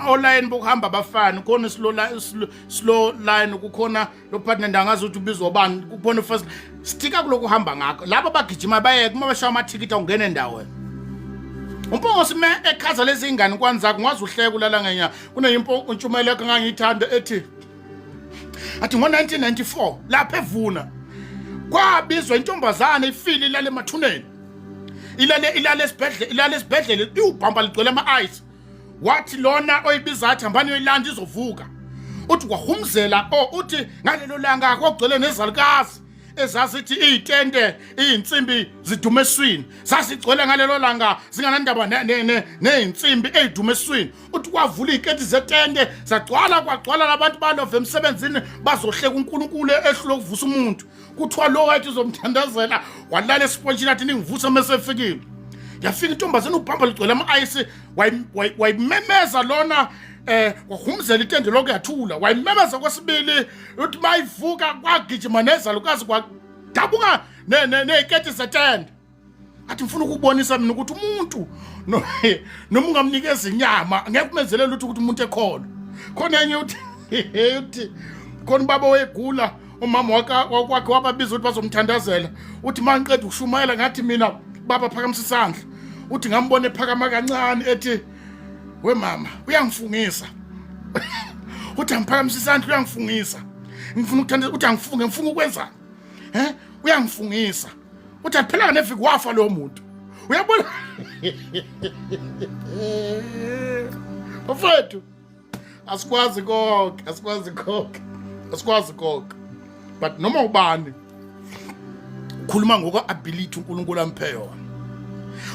online bokuhamba abafana khona slow line kukhona lo partner ndangazi ukuthi ubizwa ubani kuphona first stika kuloko uhamba ngakho labo bagijima bayeke uma bashaya amathikiti awungene endaweni umpongo sime ekhaza lezi ingane kwanzaka ngwazi uhleke ulala ngenya kuneyimpongo intshumayelo yakhe ngangiyithanda ethi athi ngo1994 lapha evuna kwabizwa intombazana ifili lale mathuneni ilale esibhedlela iubhamba ligcwele ama-ice wathi lona oyibiza athi hambani yoyilanda izovuka uthi kwahumzela uthi ngalelo langa kwagcwele nezalukazi ezazithi iy'tende iy'nsimbi zidume eswini zasigcwele ngalelo langa zinganandaba ney'nsimbi ey'dume eswini uthi kwavula iy'keti zetende kwagcwala labantu balova emsebenzini bazohleka uNkulunkulu ehlule ukuvusa umuntu kuthiwa lo wathi uzomthandazela walala esponjini athi ningivusa mesefikile yafika intombazana ubhamba ligcwele ama-ayisi wayimemeza lona kwahumzela itende lokho yathula wayimemeza kwesibili uthi mayivuka kwagijima nezalukazi kwadabuka ney'keti zetende athi ngifuna ukubonisa mina ukuthi umuntu noma ungamnikeza inyama ngeke kumenzelele ukuthi umuntu ekhona khona enye uthi khona ubaba wegula umama wakwakhe wababiza ukuthi bazomthandazela uthi mangiqeda ukushumayela ngathi mina baba phakamisa isandla uthi ngambone phakama kancane ethi we mama uyangifungisa uthi angiphakamisa isandla uyangifungisa ngifuna ukuthandazela uthi angifunge ngifuna ukwenzani uyangifungisa uthi aphela neviki wafa lo muntu uyabona bafethu asikwazi konke but noma ubani ukhuluma ngokwa-ability uNkulunkulu amphe yona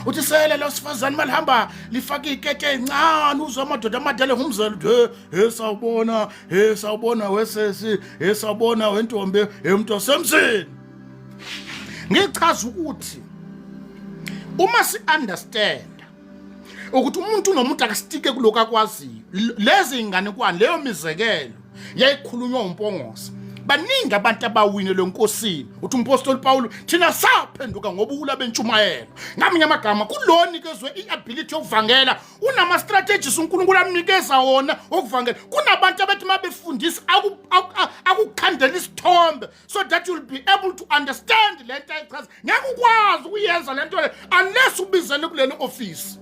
uthi sele lo sifazane malihamba lifaka iy'kete ey'ncane uzwa amadoda amadala ehumzela uthi sawubona wesesi sawubona wentombi mntu wasemzini ngichaza ukuthi uma si-understand ukuthi umuntu nomuntu akasitike kuloko akwaziyo lezi ingane kwani leyo mizekelo yayikhulunywa uMpongosi baningi abantu abawinele enkosini uthi umpostoli Paul thina saphenduka ngobuwula bentshumayelo ngamanye amagama kulonikezwe iability yokuvangela unama strategies uNkulunkulu amnikeza wona okuvangela kunabantu abathi mabefundisa akukhandela isithombe so that you'll be able to understand lento ayichaza ngeke ukwazi ukuyenza lento unless ubizele kuleli office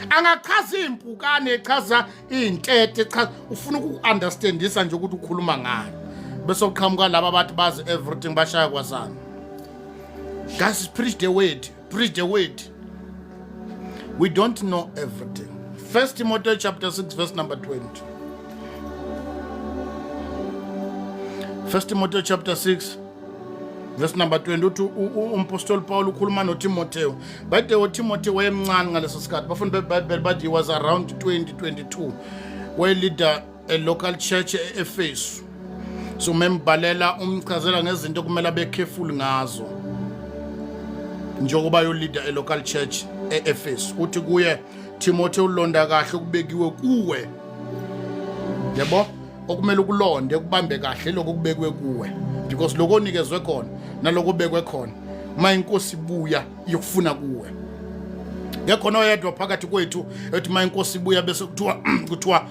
angachaza impukane echaza intete echaza ufuna uku-understandisa nje ukuthi ukhuluma ngani bese uqhamuka laba bathi bazi everything bashaya kwasana. Guys, preach the word. We don't know everything. 1 Timothy chapter 6 verse number 20. 1 Timothy chapter 6 verse number 20 uthi umpostoli Paul ukhuluma noTimotheo. By the way, Timothy wayemncane ngaleso sikhathi. Bafuna beBhayibheli bathi he was around 2022 where leader a local church eEfesu. So membhalela umchazela ngezinto kumele abe careful ngazo. Njengoba yo leader a local church eEfesu uthi kuye Timothy ulonda kahle ukubekiwe kuwe. Yebo? Okumele ukulonde ukubambe kahle lokho kubekwe kuwe because lokho onikezwe khona nalokho bekwe khona ma inkosi ibuya yokufuna kuwe yakhona oyedwa phakathi kwethu ethi ma inkosi ibuya bese kuthiwa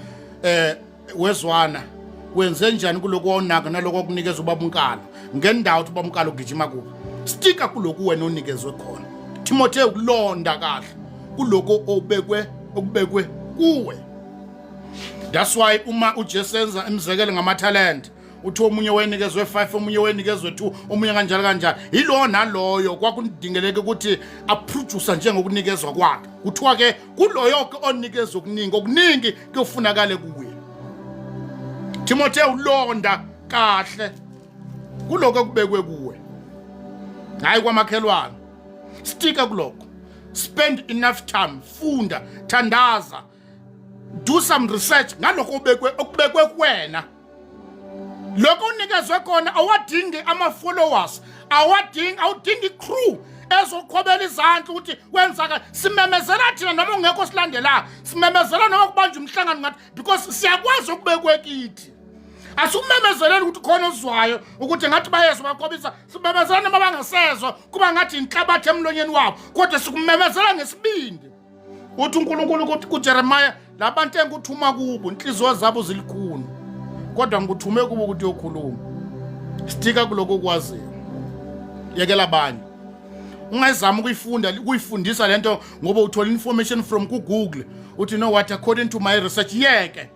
wezwana wenze njani kuloko onaka naloko okunikeza ubaba unkalo ngendawo uthi ubaba unkalo ugijima kuwe stika kuloko wena onikezwe khona Timothy ukulonda kahle kuloko okubekwe kuwe. That's why uma uJesu enza imizekelo ngamatalent uthi omunye wenikezwe 5 omunye wenikezwe 2 omunye kanjalo yilo naloyo kwakudingeleke ukuthi aproduce njengokunikezwa kwakhe kuthiwa ke kuloyo ke onikezwe okuningi kuyofunakala kuwe. Timothy ulonda kahle kuloko kubekwe kuwe hayi kwamakhelwane stika kuloko spend enough time funda thandaza do some research ngalokho okubekwe kuwena lokho unikezwe khona awadingi ama-followers awudingi crew ezoqhobela izandla ukuthi kwenzaka simemezela thina noma ungekho silandela simemezela noma kubanja umhlangano ngathi because siyakwazi ukubekwe kithi asummemezeleni ukuthi khona uzwayo ukuthi ngathi bayezo baqhobisa simemezela noma bangasezwa kuba ngathi inhlabathi emlonyeni wabo kodwa sikumemezela ngesibindi uthi uNkulunkulu ukuthi kuJeremiah labantu engikuthuma kubo inhliziyo zabo zilikhuni kodwa ngikuthume kubo ukuthi yokhuluma stika kuloko okwaziyo yekela abanye ungayizama ukuyifundisa lento ngoba uthola information from Google uthi you know what according to my research yeke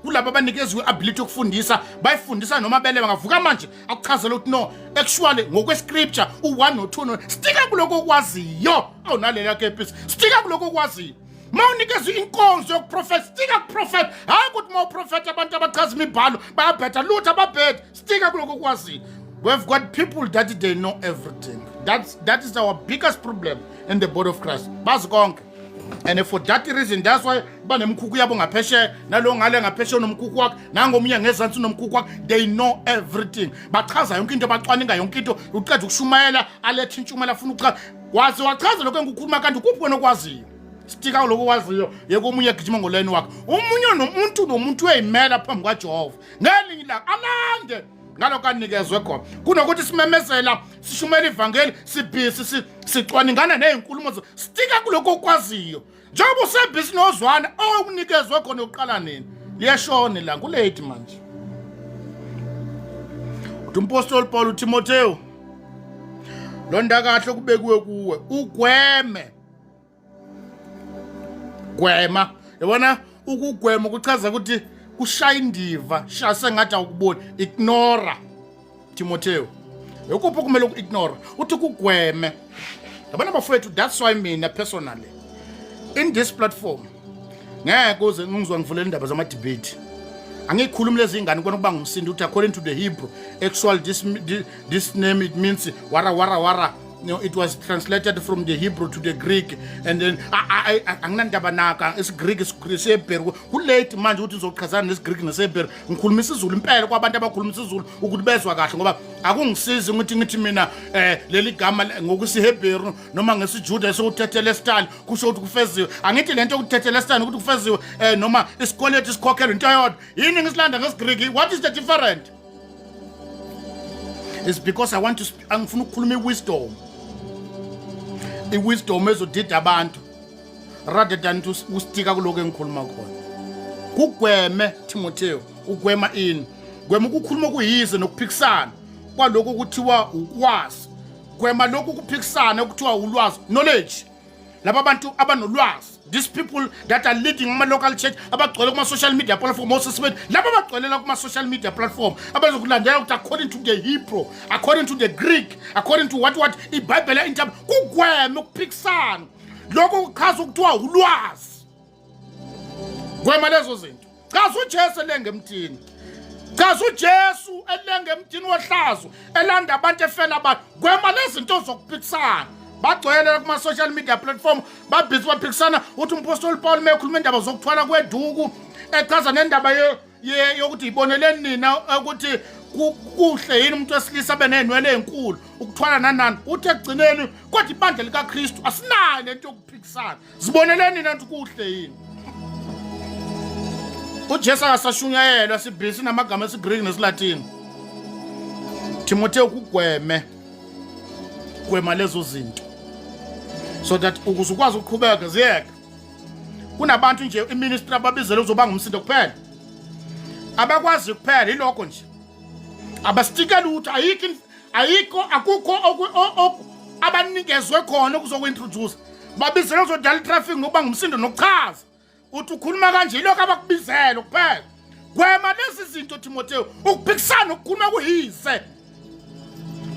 kulabo abanikezwe ability yokufundisa bayifundisa noma bele bangavuka manje akuchazela ukuthi no actually ngokwescripture u1 no2 stika kuloko okwaziyo awunalela kepisi stika kuloko okwaziyo mawunikezwe inkonzo yokuprofeta stika kuprofet hayi ukuthi mawuprofet abantu abachaza imibhalo bayabhetha lutho ababhetha stika kuloko okwaziyo. We've got people that they know everything. That is our biggest problem in the body of Christ. Bazi konke. And for that reason, that's why banemkhukhu yabo ngapheshe nalo ngale ngapheshe nomkhukhu wakhe nangomunye ngezantsi nomkhukhu wakhe they know everything. Bachaza yonke into bacwaninga yonke into uqeda ukushumayela alethe intshumayela afuna ukuchaza wazi wachaza lokho engikhuluma kanti kuphi wena okwaziyo stika lokho waziyo yeke omunye egijima ngoleni wakhe omunye nomuntu uyayimela phambi kwaJehova ngelinye la alande ngalokho anikezwe khona kunokuthi simemezela sishumela ivangeli sibhisi sicwaningana nezinkulumo stika kuloko okwaziyo njengoba usebhisi nozwana okunikezwe khona uqala nini liyashona la kulate manje. Umpostoli Paul uTimotheo londa kahle kubekiwe kuwe ugwema yabona ukugwema kuchaza ukuthi kushaya indiva shase ngathi awukuboni ignore Timotheo yokuphi kumele uku-ignore uthi kugweme yabona bafowethu. That's why mina personally in this platform ngeke uze ngizwa ngivulela indaba zama-debate angikhulumi lezi ingane kona kuba ngumsindi ukuthi according to the Hebrew actual this name it means wara. You know, it was translated from the Hebrew to the Greek and then anginandaba naka isiGreek isebheru kulate manje ukuthi uzochazana nesiGreek nesebheru ngikhuluma isiZulu impela kwabantu abakhuluma isiZulu ukuthi bezwe kahle ngoba akungisizi ukuthi ngithi mina leli gama ngokusihebheru noma ngesiJuda esokuthethelestani kusho ukuthi kufeziwe angithi lento ukuthethelestani ukuthi kufeziwe noma isikole ethi sikhokhela into yodwa yini ngisilanda ngesiGreek what is the difference It's because I want to angifuna ukukhuluma iwisdom. Iwisdom ezodida abantu rather than to ustika kuloko engikhuluma khona. Kugweme Timotheo, ugwema ini. Gwema ukukhuluma kuyize nokuphikisana kwaloko kuthiwa ukwazi. Gwema lokho kuphikisana kuthiwa ulwazi, knowledge. Laba bantu abanolwazi, these people that are leading ama local church abagcwele kuma social media platform Moses Smith, laba abagcwelela kuma social media platform abazokulandela ukuthi according to the Hebrew, according to the Greek, according to what iBhayibheli interpret, kugweme ukuphikisana. Lokho kuchaza ukuthiwa ulwazi. Gwema lezo zinto. Chaza uJesu elengemthini. Chaza uJesu elengemthini wohlazo elanda abantu efela abantu. Gwema lezi zinto zokuphikisana. Bagcwele kuma social media platform babhizi baphikisana uthi umpostoli Paul mekhuluma indaba zokuthwala kweduku echaza nendaba yokuthi iboneleni nina ukuthi kuhle yini umuntu wesilisa benenwele enkulu ukuthwala nanani uthi egcineni kodwa ibandla likaKristu asinayo lento yokuphikisana ziboneleni nina ukuthi kuhle yini. uJesu akasashunyayelwa sibhisi namagama esiGreek nesiLatin. Timotheo kugweme lezo zinto so that ukuze ukwazi ukuqhubeka ziyeke. Kunabantu nje iministry ababizele uzoba ngumsindo kuphela, abakwazi kuphela iloko nje, abastika lutho, ayikho akukho abanikezwe khona ukuzokuintroduce. Babizele uzodala traffic ngoba ngumsindo nokuchaza uthi ukhuluma kanje iloko abakubizele kuphela. Gwema lezi zinto Timotheo, ukuphikisana ukukhuluma kuyise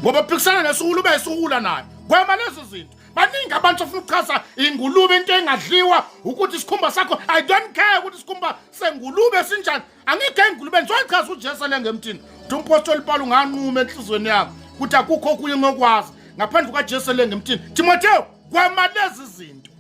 ngoba ukuphikisana nesukulu ube isukula naye. Gwema lezi zinto. Baningi abantu afuna ukuchaza ingulube into engadliwa ukuthi isikhumba sakho, I don't care ukuthi isikhumba sengulube sinjani, angikho ingulube ngizoyichaza uJesu lengemthini. Uthi umpostoli Paul unganquma enhlizweni yakho ukuthi akukho okunye ngokwazi ngaphandle kwaJesu lengemthini. Timotheo, gwema lezi zinto.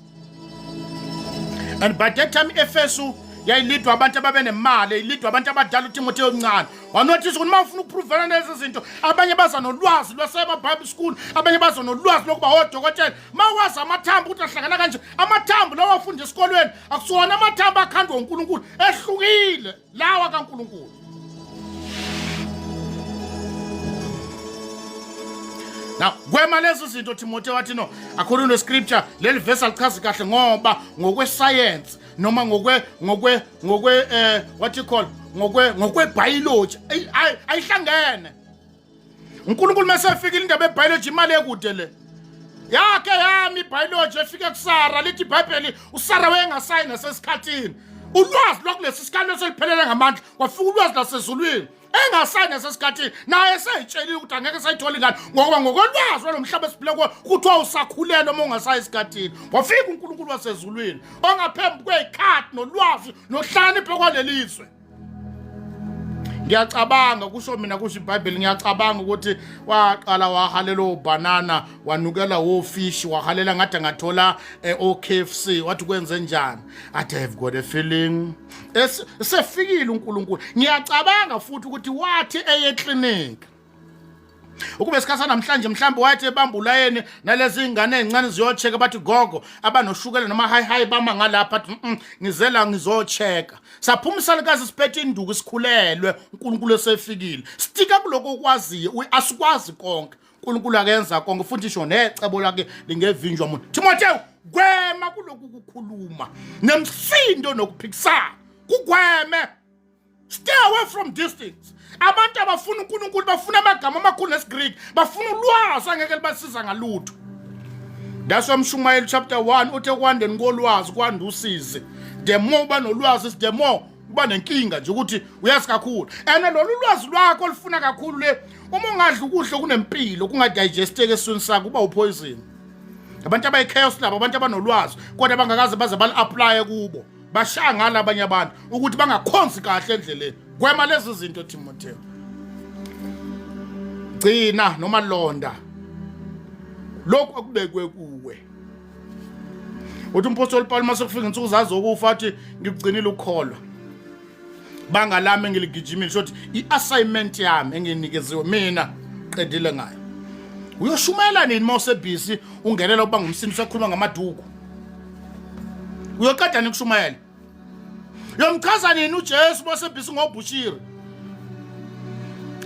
And by that time Efesu yayilidwa abantu ababenemali, yayilidwa abantu abadala uTimotheo omncane. Wanotice ukuthi mawufuna ukuprovela lezi zinto, abanye baza nolwazi lwasema Bible school, abanye baza nolwazi lokuba odokotela. Mawazi amathambo ukuthi ahlangana kanje, amathambo lawa afunda esikolweni akusiwona amathambo akhandwa uNkulunkulu, ehlukile lawa kaNkulunkulu. Now, gwema lezi zinto Timotheo wathi no, according to scripture, leli verse alichazi kahle ngoba ngokwe science noma ngokwe what you call ngokwe biology ayihlangene. uNkulunkulu mesefika indaba ebiology imali ekude le. Yakhe yami biology efika kuSara lithi iBhayibheli uSara wayengasayina sesikhathini. Ulwazi lokulesi sikhathi seliphelele ngamandla, wafika ulwazi lasezulwini. Engasayina sesikhathini naye seyitshela ukuthi angeke sayithola ingane ngoba ngokolwazi lomhlaba esiphile kuwo kuthiwa usakhulelwe uma ungasayi esikhathini. Wafika uNkulunkulu wasezulwini ongaphembu kwezikhathi nolwazi nohlakanipho kwalelizwe. Ngiyacabanga kusho mina kusho iBhayibheli, ngiyacabanga ukuthi waqala wahalela obanana wanukela ofish wahalela ngathi ngathola oKFC wathi kwenze njani. Athi I've got a feeling sefikile uNkulunkulu. Ngiyacabanga futhi ukuthi wathi eye-clinic ukube sikhathi namhlanje mhlambe wathi ebamba ulayeni nalezi ingane ezincane ziyocheka bathi gogo abanoshukela noma high bama ngalapha athi ngizela ngizocheka. Saphuma isalikazi siphethe induku isikhulelwe, uNkulunkulu esefikile. Stika kuloko okwaziyo, asikwazi konke. uNkulunkulu akenza konke futhi isho necebo lakhe lingevinjwa umuntu. Timotheo, gwema kuloko ukukhuluma nemsindo nokuphikisana. Kugweme. Stay away from these things. Abantu abafuna uNkulunkulu bafuna amagama amakhulu nesiGreek, bafuna ulwazi angeke libasiza ngalutho. That's why Mshumayeli chapter 1 uthi kwandeni kolwazi kwanda usize. The more uba nolwazi the more uba nenkinga nje ukuthi uyazi kakhulu. And lolu lwazi lwakho olufuna kakhulu le uma ungadla ukudla kunempilo kungadigesteke esweni sakho uba upoison. Abantu abayichaos labo abantu abanolwazi kodwa bangakaze baze bali-apply kubo. Bashangala abanye abantu ukuthi bangakhonzi kahle endleleni. Gwema lezi zinto Timotheo. Gcina noma londa lokho akubekwe kuwe. Uthi umpostoli Paul masefika insuku zazo ukufa athi ngigcinile ukukholwa. Banga lami ngiligijimile shothi iassignment yami enginikeziwe mina qedile ngayo. Uyoshumela nini mase busy ungelela uba ngumsindi usakhuluma ngamaduku. Uyoqeda nikushumayela. Yomchaza nini uJesu mase busy ngobushiri.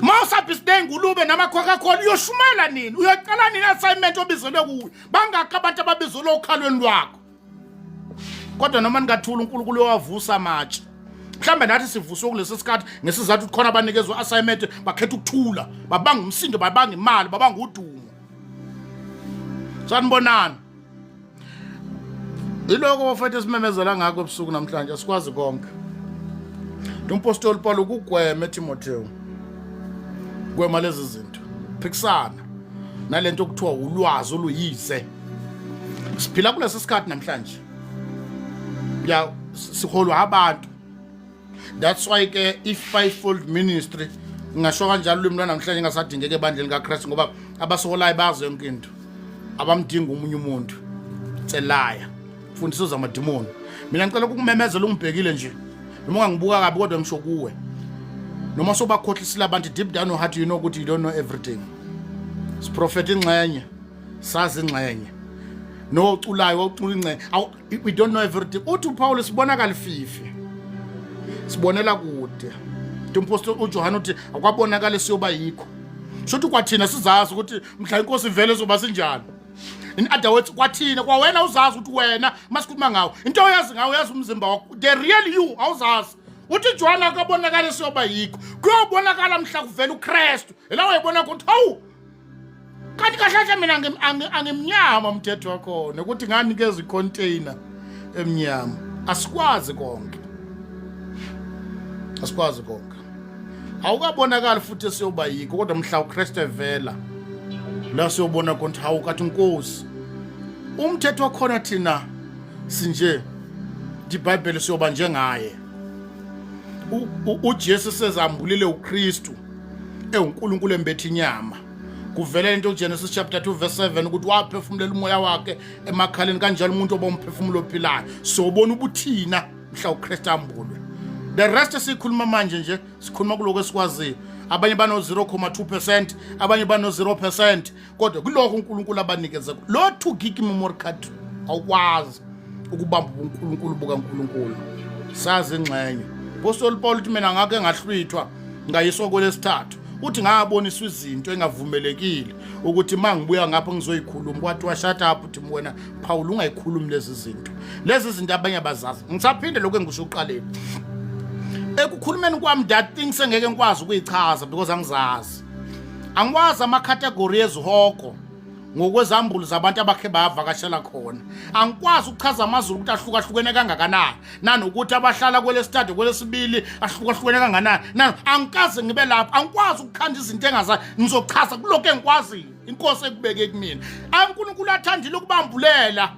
Mawusabhisile ngulube namakhwakakhona uyoshumela nini? Uyaqala nini assignment obizelwe kuyo? Bangakho abantu ababizelwe ukhalweni lwakho. Kodwa noma ningathula uNkulunkulu owavusa amatshe. Mhlambe nathi sivuswe kulesi sikhathi ngesizathu ukuthi khona abanikezwe assignment bakhetha ukuthula, babanga umsindo, babanga imali, babanga udumo. Sanibonani. Iloko bafethu simemezela ngakho ebusuku namhlanje asikwazi konke. Umpostoli Paul ukugwema Timotheo. Gwema lezi zinto. Phikisana nalento okuthiwa ulwazi oluyize. Siphila kulesi sikhathi namhlanje. Ya siholwa abantu. That's why ke i-fivefold ministry ngisho kanjalo ulimi namhlanje ngasadingeke ebandleni kaKristu ngoba abasiholayo bazi yonke into. Abamdinga umunye umuntu. It's a liar. Mfundisi zamadimoni. Mina ngicela ukumemezela ungibhekile nje. Noma ungangibuka kabi kodwa ngisho kuwe. Noma sobakhohlisile abantu deep down your heart you know ukuthi you don't know everything. Siprofeta ingxenye, sazi ingxenye. No uculayo ucula ingxenye. We don't know everything. Uthi uPaul sibonakala ififi. Sibonela kude. Umpostoli uJohane uthi akwabonakala siyoba yikho. Shothi kwathina sizazi ukuthi mhla inkosi ivele zoba sinjani. In other words kwathina kwawena uzazi ukuthi wena masikhuluma ngawo into oyazi ngawo yazi umzimba wakho the real you awuzazi uthi John akabonakala siyoba yikho kuyobonakala mhla kuvela uKristu ela wayibona ukuthi hawu kanti kahle mina angimnyama umthetho wakho ukuthi nganikeza icontainer emnyama asikwazi konke awukabonakala futhi siyoba yikho kodwa mhla uKristu evela la siyobona konke hawu kathi inkosi umthetho wakhona thina sinje iBhayibheli siyoba njengaye uJesu sezambulile uKristu uNkulunkulu embethi inyama kuvela into uGenesis chapter 2 verse 7 ukuthi waphefumulela umoya wakhe emakhaleni kanjalo umuntu obomphefumulo ophilayo sobona ubuthina mhla uKristu ambulwe the rest sikhuluma manje nje sikhuluma kuloko esikwaziyo abanye bano 0.2% abanye bano 0% kodwa kuloko uNkulunkulu abanikeza lo 2 gig memory card awukwazi ukubamba uNkulunkulu bukaNkulunkulu sazi ingxenye Apostle Paul uthi mina ngake ngahlwithwa ngayiswa kwelesithathu uthi ngaboniswa izinto engavumelekile ukuthi mangibuya ngapha ngizoyikhuluma kwathi washut up uthi wena Paul ungayikhulumi lezi zinto abanye abazazi ngisaphinde lokho engisho uqaleni ekukhulumeni kwami that things engeke ngikwazi ukuyichaza because angizazi angikwazi ama-category ezihoko ngokwezambulo zabantu abakhe bavakashela khona angikwazi ukuchaza amazulu ukuthi ahlukahlukene kangakanani nanokuthi abahlala kwelesithathu kwelesibili ahlukahlukene kangakanani angikaze ngibe lapho angikwazi ukukhanda izinto engazazi ngizochaza kuloko engikwaziyo inkosi ekubeke kumina uNkulunkulu athandile ukubambulela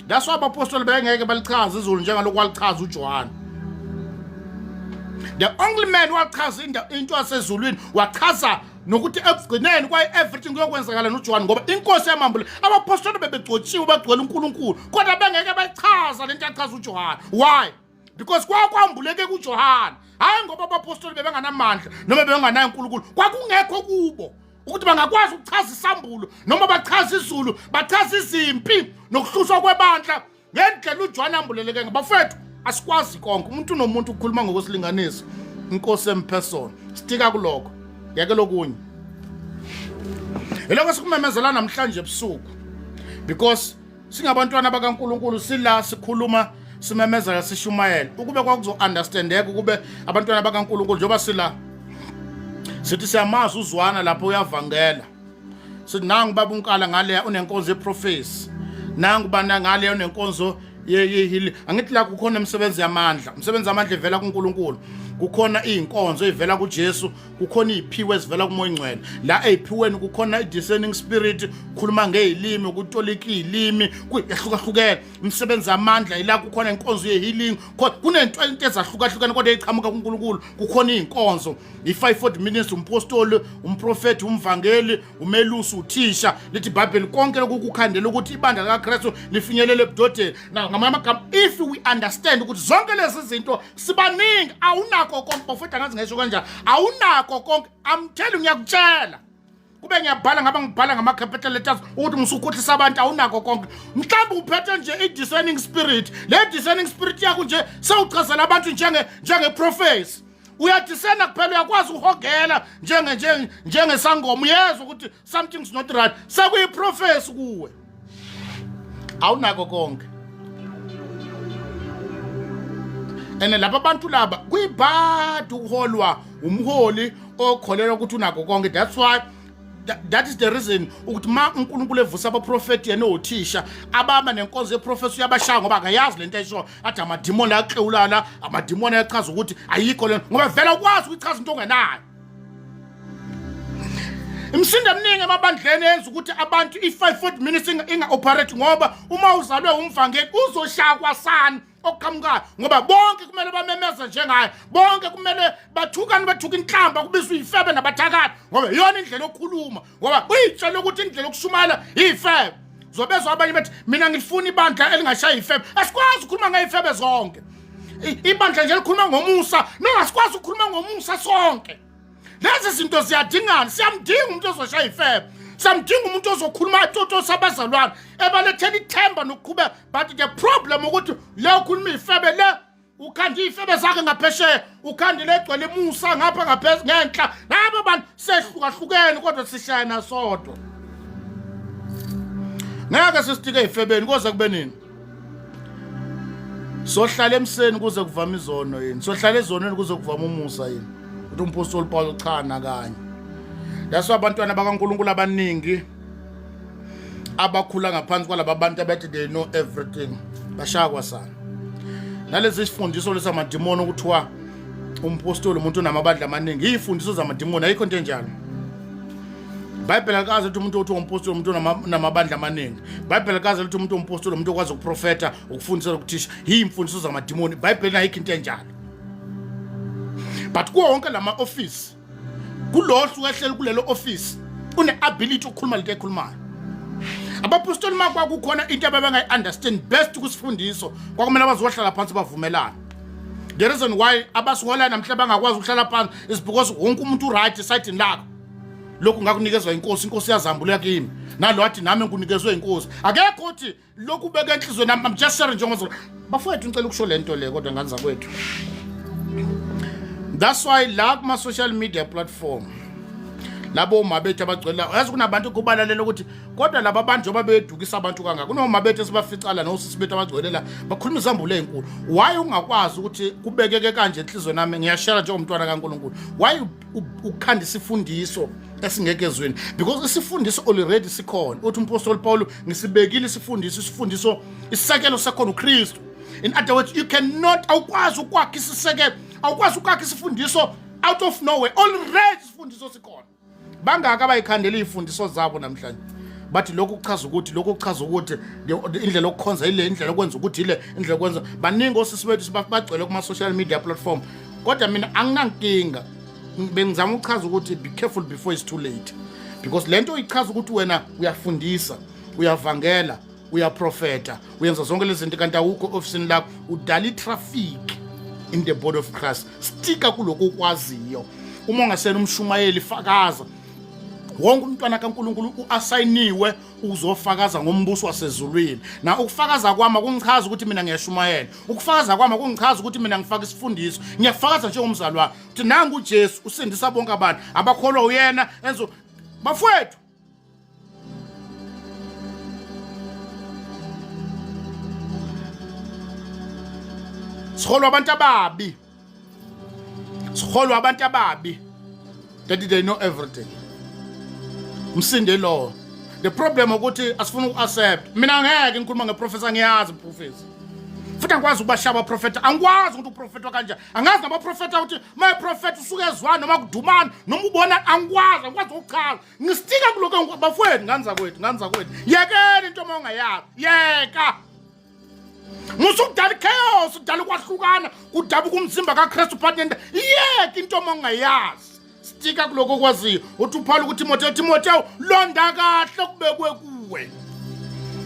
that's why abapostoli bengeke balichaza izulu njengalokho walichaza uJohane. The only man wachaza into yasezulwini wachaza nokuthi ekugcineni kwa everything kuyokwenzakala noJohane ngoba inkosi yamambule abapostoli bebegcotshiwe bagcwele uNkulunkulu kodwa bengeke bachaza lento yachaza uJohane. Why? Because kwakwambuleke kuJohane hayi ngoba abapostoli bebenganamandla noma bebenganayo uNkulunkulu kwakungekho kubo ukuthi bangakwazi ukuchaza isambulo noma bachaza izulu bachaza izimpi nokuhluswa kwebandla ngendlela uJohane ambuleleke ngabafethu. Asikwazi konke umuntu nomuntu ukukhuluma ngokusilinganisa inkosi empersona stika kuloko yake lokunye eloko sikumemezela namhlanje ebusuku because singabantwana bakaNkulunkulu sila sikhuluma simemezela sishumayela ukube kwakuzo understandeka ukube abantwana bakaNkulunkulu njoba sila sithi siyamazi uzwana lapho uyavangela sithi nangu baba uNkala ngale unenkonzo yeprofesi nangu bana ngale unenkonzo yehili angithi la kukhona umsebenzi yamandla ivela kuNkulunkulu kukhona izinkonzo ezivela kuJesu kukhona iziphiwe ezivela kuMoya Ngcwele la eziphiweni kukhona discerning spirit khuluma ngezilimi ukutolika izilimi kuyahlukahlukene umsebenzi yamandla ila kukhona inkonzo yehealing kunento ezahlukahlukene kodwa eziqhamuka kuNkulunkulu kukhona izinkonzo i540 ministry umpostoli umprofeti umvangeli umelusi uthisha lithi iBhayibheli konke lokukhandela ukuthi ibandla likaKristu lifinyelele ebudodeni ngamagama if we understand ukuthi zonke lezi zinto sibaningi awunako konke bafethu ngazi ngesho kanjani awunako konke I'm telling ngiyakutshela kube ngiyabhala ngaba ngibhala ngama capital letters ukuthi ngisukhohlisa abantu awunako konke mhlawumbe uphethe nje i discerning spirit le discerning spirit yakho nje sewuchazela abantu njenge prophecy uyadisena kuphela uyakwazi uhogela njengesangoma uyezwa ukuthi something's not right sekuyiprofesi kuwe awunako konke ene laba bantu laba kuyibhadi ukuholwa umholi okholelwa ukuthi unako konke that's why that is the reason ukuthi ma uNkulunkulu evusa abaprofeti yena othisha abama nenkonzo yeprofesi uyabashaya ngoba akayazi lento ayisho athi amadimoni ayaxewulana amadimoni ayachaza ukuthi ayikho lento ngoba vela ukwazi ukuchaza into ongenayo imsindo eminingi emabandleni yenza ukuthi abantu i540 minutes inga-operate ngoba uma uzalwe umvangeli uzoshakwa sana okuqhamukayo ngoba bonke kumele bamemeza njengaye bonke kumele bathuka inhlamba kubizwa iy'febe nabathakathi ngoba iyona indlela yokukhuluma ngoba uyitshela ukuthi indlela yokushumayela iy'febe zobezwa abanye bathi mina ngifuna ibandla elingashaya iy'febe asikwazi ukukhuluma ngey'febe zonke ibandla nje likhuluma ngomusa asikwazi ukukhuluma ngomusa sonke lezi zinto ziyadingana siyamdinga umuntu ozoshaya iy'febe samdinga umuntu ozokhuluma toto sabazalwane ebalethela ithemba nokuqhubeka but the problem ukuthi le ukhuluma ifebe le ukhanda ifebe zakhe ngaphesheya ukhanda legcwele imusa ngapha ngaphezulu ngenhla labo bantu sehlukahlukene kodwa sishayana sodwa ngeke sisitike ifebeni kuze kube nini sohlala emseni kuze kuvama izono yini sohlala ezonweni kuze kuvama umusa yini uthi umpostoli Paul cha nakanye That's why abantwana bakaNkulunkulu abaningi abakhula ngaphansi kwalaba bantu abathi they know everything bashakwa sana nalezi sifundiso lesamadimoni ukuthiwa umpostoli umuntu onamabandla amaningi izifundiso zamadimoni ayikho into enjalo Bible akazi ukuthi umuntu othi umpostoli umuntu onamabandla amaningi Bible akazi ukuthi umuntu umpostoli umuntu okwazi ukuprofeta ukufundisa ukuthisha imfundiso zamadimoni Bible ayikho into enjalo but kuwo wonke lama office kulohlu ehleli kulelo office une-ability ukukhuluma lento ekhulumayo abapostoli makwa kukhona into ababengayi-understand best kusifundiso kwakumele abazohlala phansi bavumelana the reason why abasihola namhla bangakwazi ukuhlala phansi is because wonke umuntu right esayidini lakho lokhu ngakunikezwa inkosi yazambula kimi nalo wathi nami ngikunikezwe inkosi akekho uthi lokhu beka enhlizweni nami I'm just sharing njengoba bafowethu ngicela ukusho lento le kodwa ngani zakwethu That's why la kuma social media platform labo mabethu abagcwela yazi kunabantu kubalalela ukuthi kodwa laba bantu babedukisa abantu kangaka kunomabethu esibaficala nosisi bethu abagcwelela bakhuluma izambulo ezinkulu why ungakwazi ukuthi kubekeke kanje enhlizweni nami ngiyashare njengomntwana kaNkulunkulu why ukhanda isifundiso esingekezweni because isifundiso already sikhona uthi umpostoli Paul ngisibekile isifundiso isisakelo sakhona uKristu in other words you cannot awukwazi ukwakha isisekelo awukwazi ukwakha isifundiso out of nowhere already isifundiso sikhona bangaka abayikhandela izifundiso zabo namhlanje bathi lokhu kuchaza ukuthi indlela yokukhonza ile indlela yokwenza ukuthi ile indlela yokwenza baningi osisi bethu bagcwele kuma social media platform kodwa mina anginankinga bengizama ukuchaza ukuthi be careful before it's too late because lento ichaza ukuthi wena uyafundisa uyavangela uyaprofeta uyenza zonke lezi zinto kanti awukho ofisini lakho udala itraffic in the body of Christ stika kuloko ukwaziyo uma ungasena umshumayeli fakaza wonke umntwana kaNkulunkulu uasayiniwe uzofakaza ngombuso wasezulwini na ukufakaza kwami kungichaza ukuthi mina ngiyashumayela ukufakaza kwami kungichaza ukuthi mina ngifaka isifundiso ngiyafakaza njengomzalwane ukuthi nangu uJesu usindisa bonke abantu abakholwa uyena enzo bafowethu sikholwa abantu ababi that they know everything umsinde lo the problem ukuthi asifuna uaccept mina ngeke ngikhuluma ngeprofessor ngiyazi iprofessor futhi angikwazi ukubashaba profeta angikwazi ukuthi uprofeta kanjani angazi nabaprofeta ukuthi my prophet usuke ezwana noma kudumana noma ubona angikwazi ukuchaza ngistika kuloko bafowethu nganza kwethu yekela into ongayazi yeka musukudala chaos udala ukwahlukana kudabuka umzimba kaKristu partner yeke into ongayazi stika kuloko kwaziyo uthi uPaul ukuthi Timotheo londa kahle kubekwe kuwe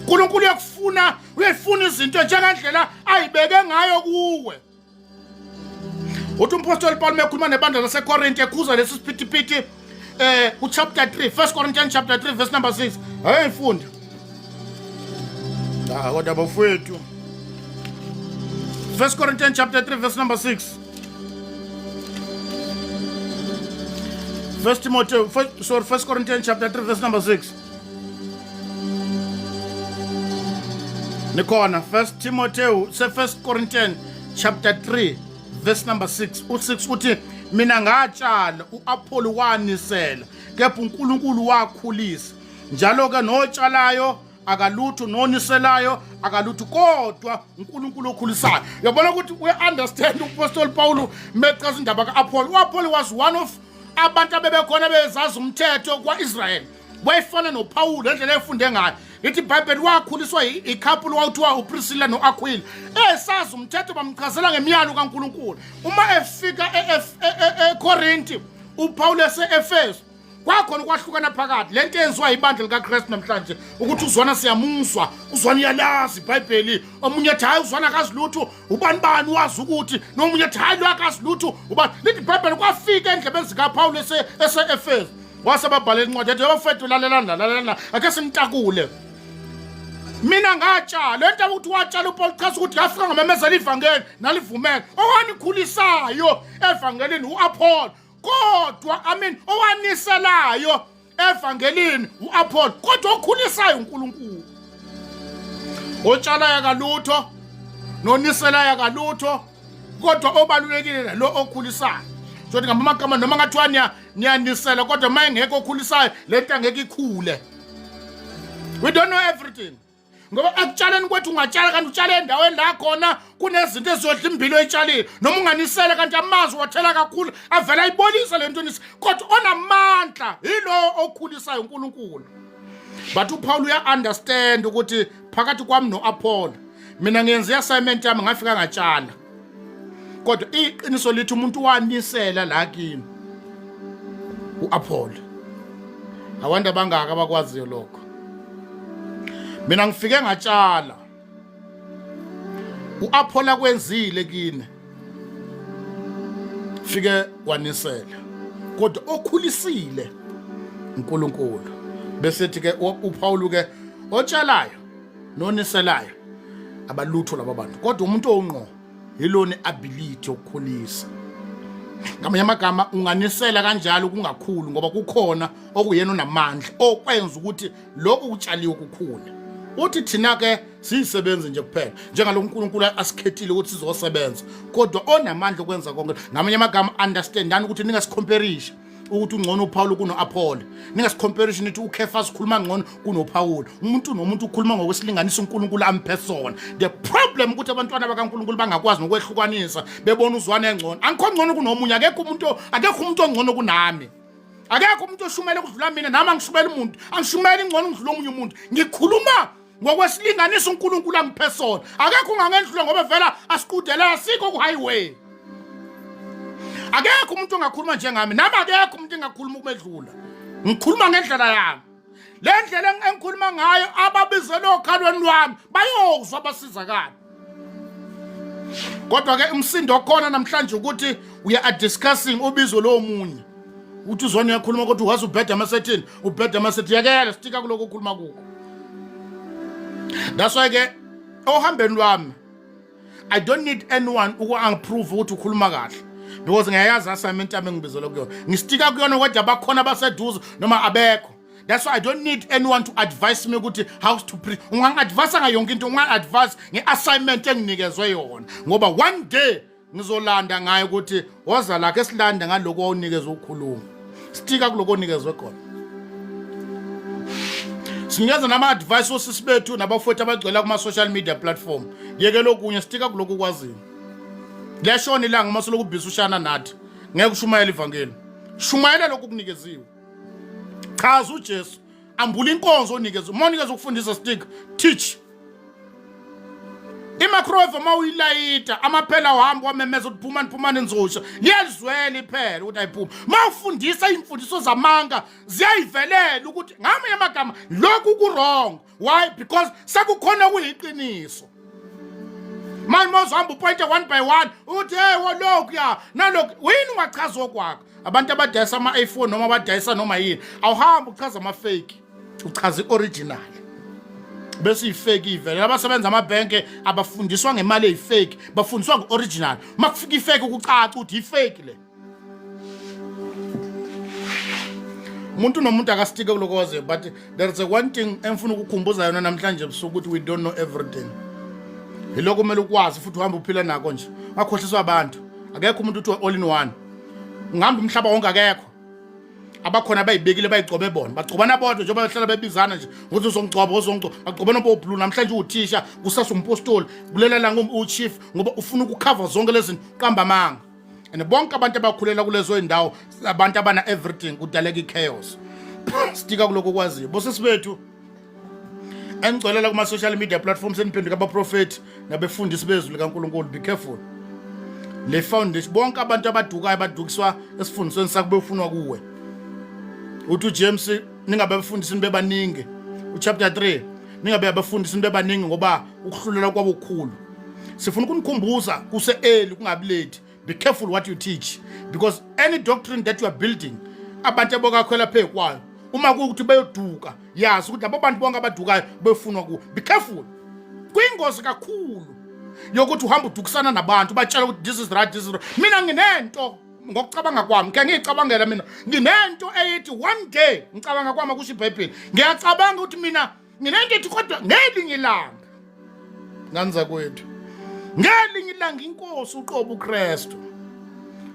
uNkulunkulu uyafuna izinto njengendlela ayibeke ngayo kuwe uthi umpostoli Paul mekhuluma nebandla laseKorinte ekhuza lesi siphithiphithi chapter 3 1 Corinthians chapter 3 verse number 6 ayifunda kodwa bafowethu 1 Corinthians chapter 3 verse number 6 1 Corinthians chapter 3 verse number 6. Nikona 1 Corinthians chapter 3 verse number 6. U6 uthi mina ngatshala uApollo wanisela kepha uNkulunkulu wakhulisa. Njalo ke notshalayo akalutho noniselayo akalutho kodwa uNkulunkulu okhulisayo. Uyabona ukuthi we understand uApostle Paul mechaza indaba kaApollo. uApollo was one of abantu abebekhona bezazi umthetho kwaIsrael. Wayefana noPaul endlela efunde ngayo. Ithi iBhayibheli wakhuliswa iCouple wawuthiwa uPriscilla noAquila. Esazi umthetho bamchazela ngemiyalo kaNkulunkulu. Uma efika eKorinthi uPaul eseEfeso kwakhona ukwahlukana phakathi. Lento yenziwa ibandla likaKristu namhlanje ukuthi uzwana siyamuzwa, uzwana iyalazi iBhayibheli. Omunye ethi hayi uzwana akazi lutho, ubani wazi ukuthi, nomunye ethi hayi lo akazi lutho, ubani. Lithi iBhayibheli kwafika endlebeni zikaPaul eseEfeso. Wasebabhalela incwadi ethi yofethu lalelana ake simtakule. Mina ngatshala lento ukuthi watshala uPaul chaza ukuthi yafika ngamemezela ivangeli nalivumela. Owanikhulisayo evangelini uApollo. Kodwa owaniselayo evangelini uApollo. Kodwa okhulisayo uNkulunkulu. Otshalayo akalutho noniselayo akalutho kodwa obalulekile lo okhulisayo. Sothi ngamagama noma ngathiwa niyanisela kodwa mayengekho okhulisayo lento angeke ikhule. We don't know everything. Ngoba akutshaleni kwethu ungatshala kanti utshale endaweni la khona kunezinto ezodla impilo etshalile. Noma unganisela kanti amazwi wathela kakhulu avela ibolisa lento nisi. Kodwa onamandla yilo okhulisayo uNkulunkulu. But uPaul uya understand ukuthi phakathi kwami noApollo mina ngenza assignment yami ngafika ngatshala. Kodwa iqiniso lithi umuntu wanisela la kimi uApollo. Abantu abangaka abakwaziyo lokho. Mina ngifike ngatshala. uApollo kwenzile kini. Fike wanisela. Kodwa okhulisile uNkulunkulu. Bese thi ke uPaul ke otshalayo noniselayo abalutho laba bantu. Kodwa umuntu onqo yilona ability yokukhulisa. Ngamanye amagama unganisela kanjalo kungakhulu ngoba kukhona okuyena onamandla okwenza ukuthi lokho utshaliwe kukhule. Uthi thina ke siyisebenze nje kuphela njengalo uNkulunkulu asikhethile ukuthi sizosebenza kodwa onamandla okwenza konke. Ngamanye amagama understandani ukuthi ningasikhomparisha ukuthi ungcono uPaul kunoApollo. Ningasikhomparisha nithi uKephas ukhuluma ngcono kunoPaul. Umuntu nomuntu ukhuluma ngokwesilinganiso uNkulunkulu ampersona. The problem ukuthi abantwana bakaNkulunkulu bangakwazi nokwehlukanisa bebona uzwana engcono. Angikho ngcono kunomunye, akekho umuntu ongcono kunami. Akekho umuntu oshumele ukudlula mina nami angishumela umuntu. Angishumela ingcono ukudlula omunye umuntu. Ngikhuluma ngokwesilinganiso uNkulunkulu ampersona. Akekho ungangendlula ngoba vela asiqudela asikho ku highway. Akekho umuntu ongakhuluma njengami nami akekho umuntu engakhuluma ukumedlula. Ngikhuluma ngendlela yami. Le ndlela engikhuluma ngayo ababizela okhalweni lwami bayozwa basizakala. Kodwa ke umsindo okhona namhlanje ukuthi we are discussing ubizo lo munye. Uthi uzona uyakhuluma ukuthi wazi ubheda amasethini, ubheda amasethi yakela stika kuloko ukukhuluma kuko. That's why ke ohambeni lwami I don't need anyone uku-approve ukuthi ukhuluma kahle. Because ngiyayazi assignment yami engibizela kuyona. Ngistika kuyona kodwa bakhona abaseduze noma abekho. That's why I don't need anyone to advise me ukuthi how to preach. Ungangi-advise ngayo yonke into, ungangi-advise nge-assignment enginikezwe yona. Ngoba one day ngizolanda ngayo ukuthi woza la ke silanda ngaloko owunikezwe ukukhuluma. Stika kuloko onikezwe khona. Sinikeza nama-advice osisi bethu nabafowethu abagcwela kuma-social media platform. Yeke lokunye stika kuloko ukwaziyo. Liyashona ilanga uma soloku ubhisa ushana nathi. Ngeke ushumayela ivangeli. Shumayela lokhu kunikeziwe. Chaza uJesu. Ambula inkonzo onikezwe. Uma unikeza ukufundisa stick, teach. Imakrova uma uyilayita, amaphela wahamba wamemeza ukuthi phumani nizosha. Liyalizwela iphela ukuthi ayiphuma. Uma ufundisa imfundiso zamanga, ziyayivelela ukuthi ngamanye amagama lokhu ku-wrong. Why? Because sekukhona kuyiqiniso. Manje mawuhamba upointe one by one uthi hey wolokhu ya nalokhu wini ungachaza okwakho. Abantu abadayisa ama-iPhone noma abadayisa noma yini awuhamba uchaza ama-fake, uchaza i-original bese i-fake ivele. Abasebenza amabhenke abafundiswa ngemali eyi-fake, bafundiswa nge-original. Uma kufika i-fake ukucaca ukuthi i-fake le. umuntu nomuntu akasitike kulokoze, but there is a one thing engifuna ukukhumbuza yona namhlanje ebusuku ukuthi we don't know everything. Yiloko kumele ukwazi futhi uhamba uphila nako nje. Akhohliswa abantu. Akekho umuntu uthi all in one. Ngihamba umhlaba wonke akekho. Abakhona bayibekile bayigcobe bona. Bagcobana bodwa njengoba bahlala bebizana nje. Ukuthi uzongcoba. Bagcobana boblue namhlanje uthisha, kusasa umpostoli, kulela la uchief ngoba ufuna ukucover zonke lezi qamba manga. And bonke abantu abakhulela kulezo indawo abantu abana everything kudaleka ichaos. Stika kuloko kwaziyo. Bosisi bethu engicwelela kuma social media platforms eniphenduka abaprofeti nabefundisi bezulu kaNkulunkulu, be careful. Le foundation bonke abantu abadukayo badukiswa esifundisweni sakube ufunwa kuwe. Uthi James ningabe befundisini bebaningi. Uchapter 3 ningabe abafundisini bebaningi ngoba ukuhlulela kwabo ukukhulu. Sifuna ukunikhumbuza kuse early kungabi late. Be careful what you teach, because any doctrine that you are building abantu abokakhwela phe kwayo uma kuthi beyoduka yazi ukuthi labo bantu bonke abadukayo befunwa ku. Be careful. Kuyingozi kakhulu yokuthi uhamba udukisana nabantu batshela ukuthi this is right, this is right. Mina nginento ngokucabanga kwami ke ngicabangela mina nginento eyithi one day ngicabanga kwami kusho iBhayibheli ngiyacabanga ukuthi mina nginento ethi kodwa ngelinye ilanga nganza kwethu ngelinye ilanga inkosi uqobo uKristu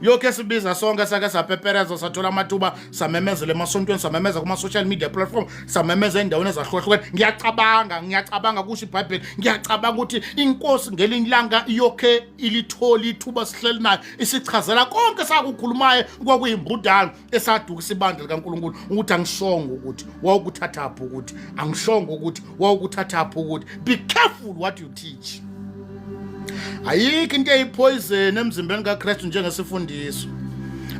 yokho sibiza sonke sake sapepereza sathola amathuba samemezela emasontweni samemeza kuma social media platform samemeza endaweni ezahlukahlukene ngiyacabanga kusho iBhayibheli ngiyacabanga ukuthi inkosi ngelinye ilanga iyokhe ilithola ithuba sihleli nayo isichazela konke sakukhulumayo kwakuyimbudala esadukisa ibandla likaNkulunkulu ukuthi angishongo ukuthi wawukuthathapha ukuthi angishongo ukuthi wawukuthathapha ukuthi. Be careful what you teach. Ayikho into eyipoison emzimbeni kaKristu njengesifundiso.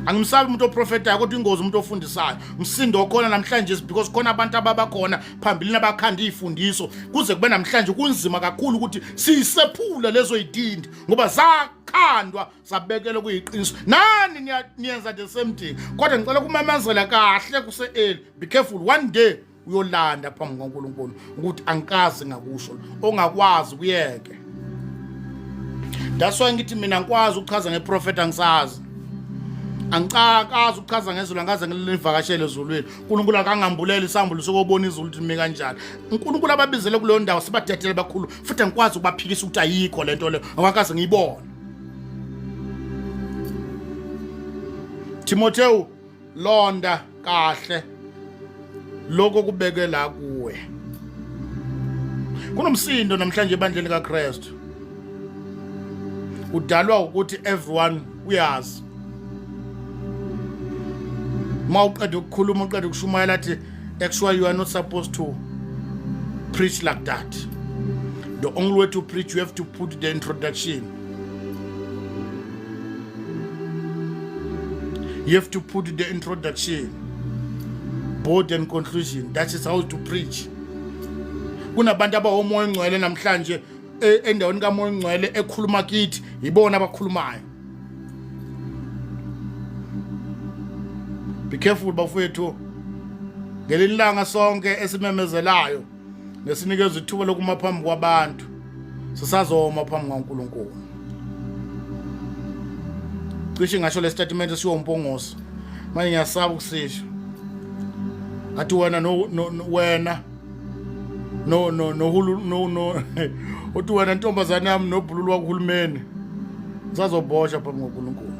Angimsabi umuntu oprofetayo kodwa ingozi umuntu ofundisayo. Umsindo okhona namhlanje because khona abantu ababakhona phambili nabakhanda izifundiso kuze kube namhlanje kunzima kakhulu ukuthi sisephule lezo idindi ngoba zakhandwa zabekele kuyiqiniso. Nani niyenza the same thing. Kodwa ngicela kumamazela kahle kuse early. Be careful, one day uyolanda phambi kaNkulunkulu ukuthi angikazi ngakusho ongakwazi kuyeke. That's why ngithi mina ngikwazi ukuchaza ngeprofeti angisazi. Angicakazi ukuchaza ngezulu angaze ngilivakashele ezulwini. uNkulunkulu akangambuleli isambulo sokubona izulu ukuthi mika kanjani. uNkulunkulu ababizele kuleyo ndawo sibadedele bakhulu futhi ngikwazi ukubaphikisa ukuthi ayikho lento le awakaze ngiyibona. Timotheo londa kahle lokho kubeke la kuwe. Kunomsindo namhlanje ebandleni kaKristu. Udalwa ukuthi everyone uyazi. Mawuqeda ukukhuluma uqeda ukushumayela athi actually you are not supposed to preach like that. The only way to preach you have to put the introduction. You have to put the introduction, board and conclusion. That is how to preach. Kunabantu abawomoya engcwele namhlanje endaweni kamoya engcwele ekhuluma kithi yibona abakhulumayo. Be careful bafowethu. Ngelilanga sonke esimemezelayo nesinikeza ithuba lokuma phambi kwabantu sisazoma phambi kaNkulunkulu. Cishe ngasho le statement esiyompongose. Manje ngiyasaba ukusisho. Athi wena wena no uthi wena ntombazana yami nobhululu wakuhulumeni sizazobosha phambi kaNkulunkulu.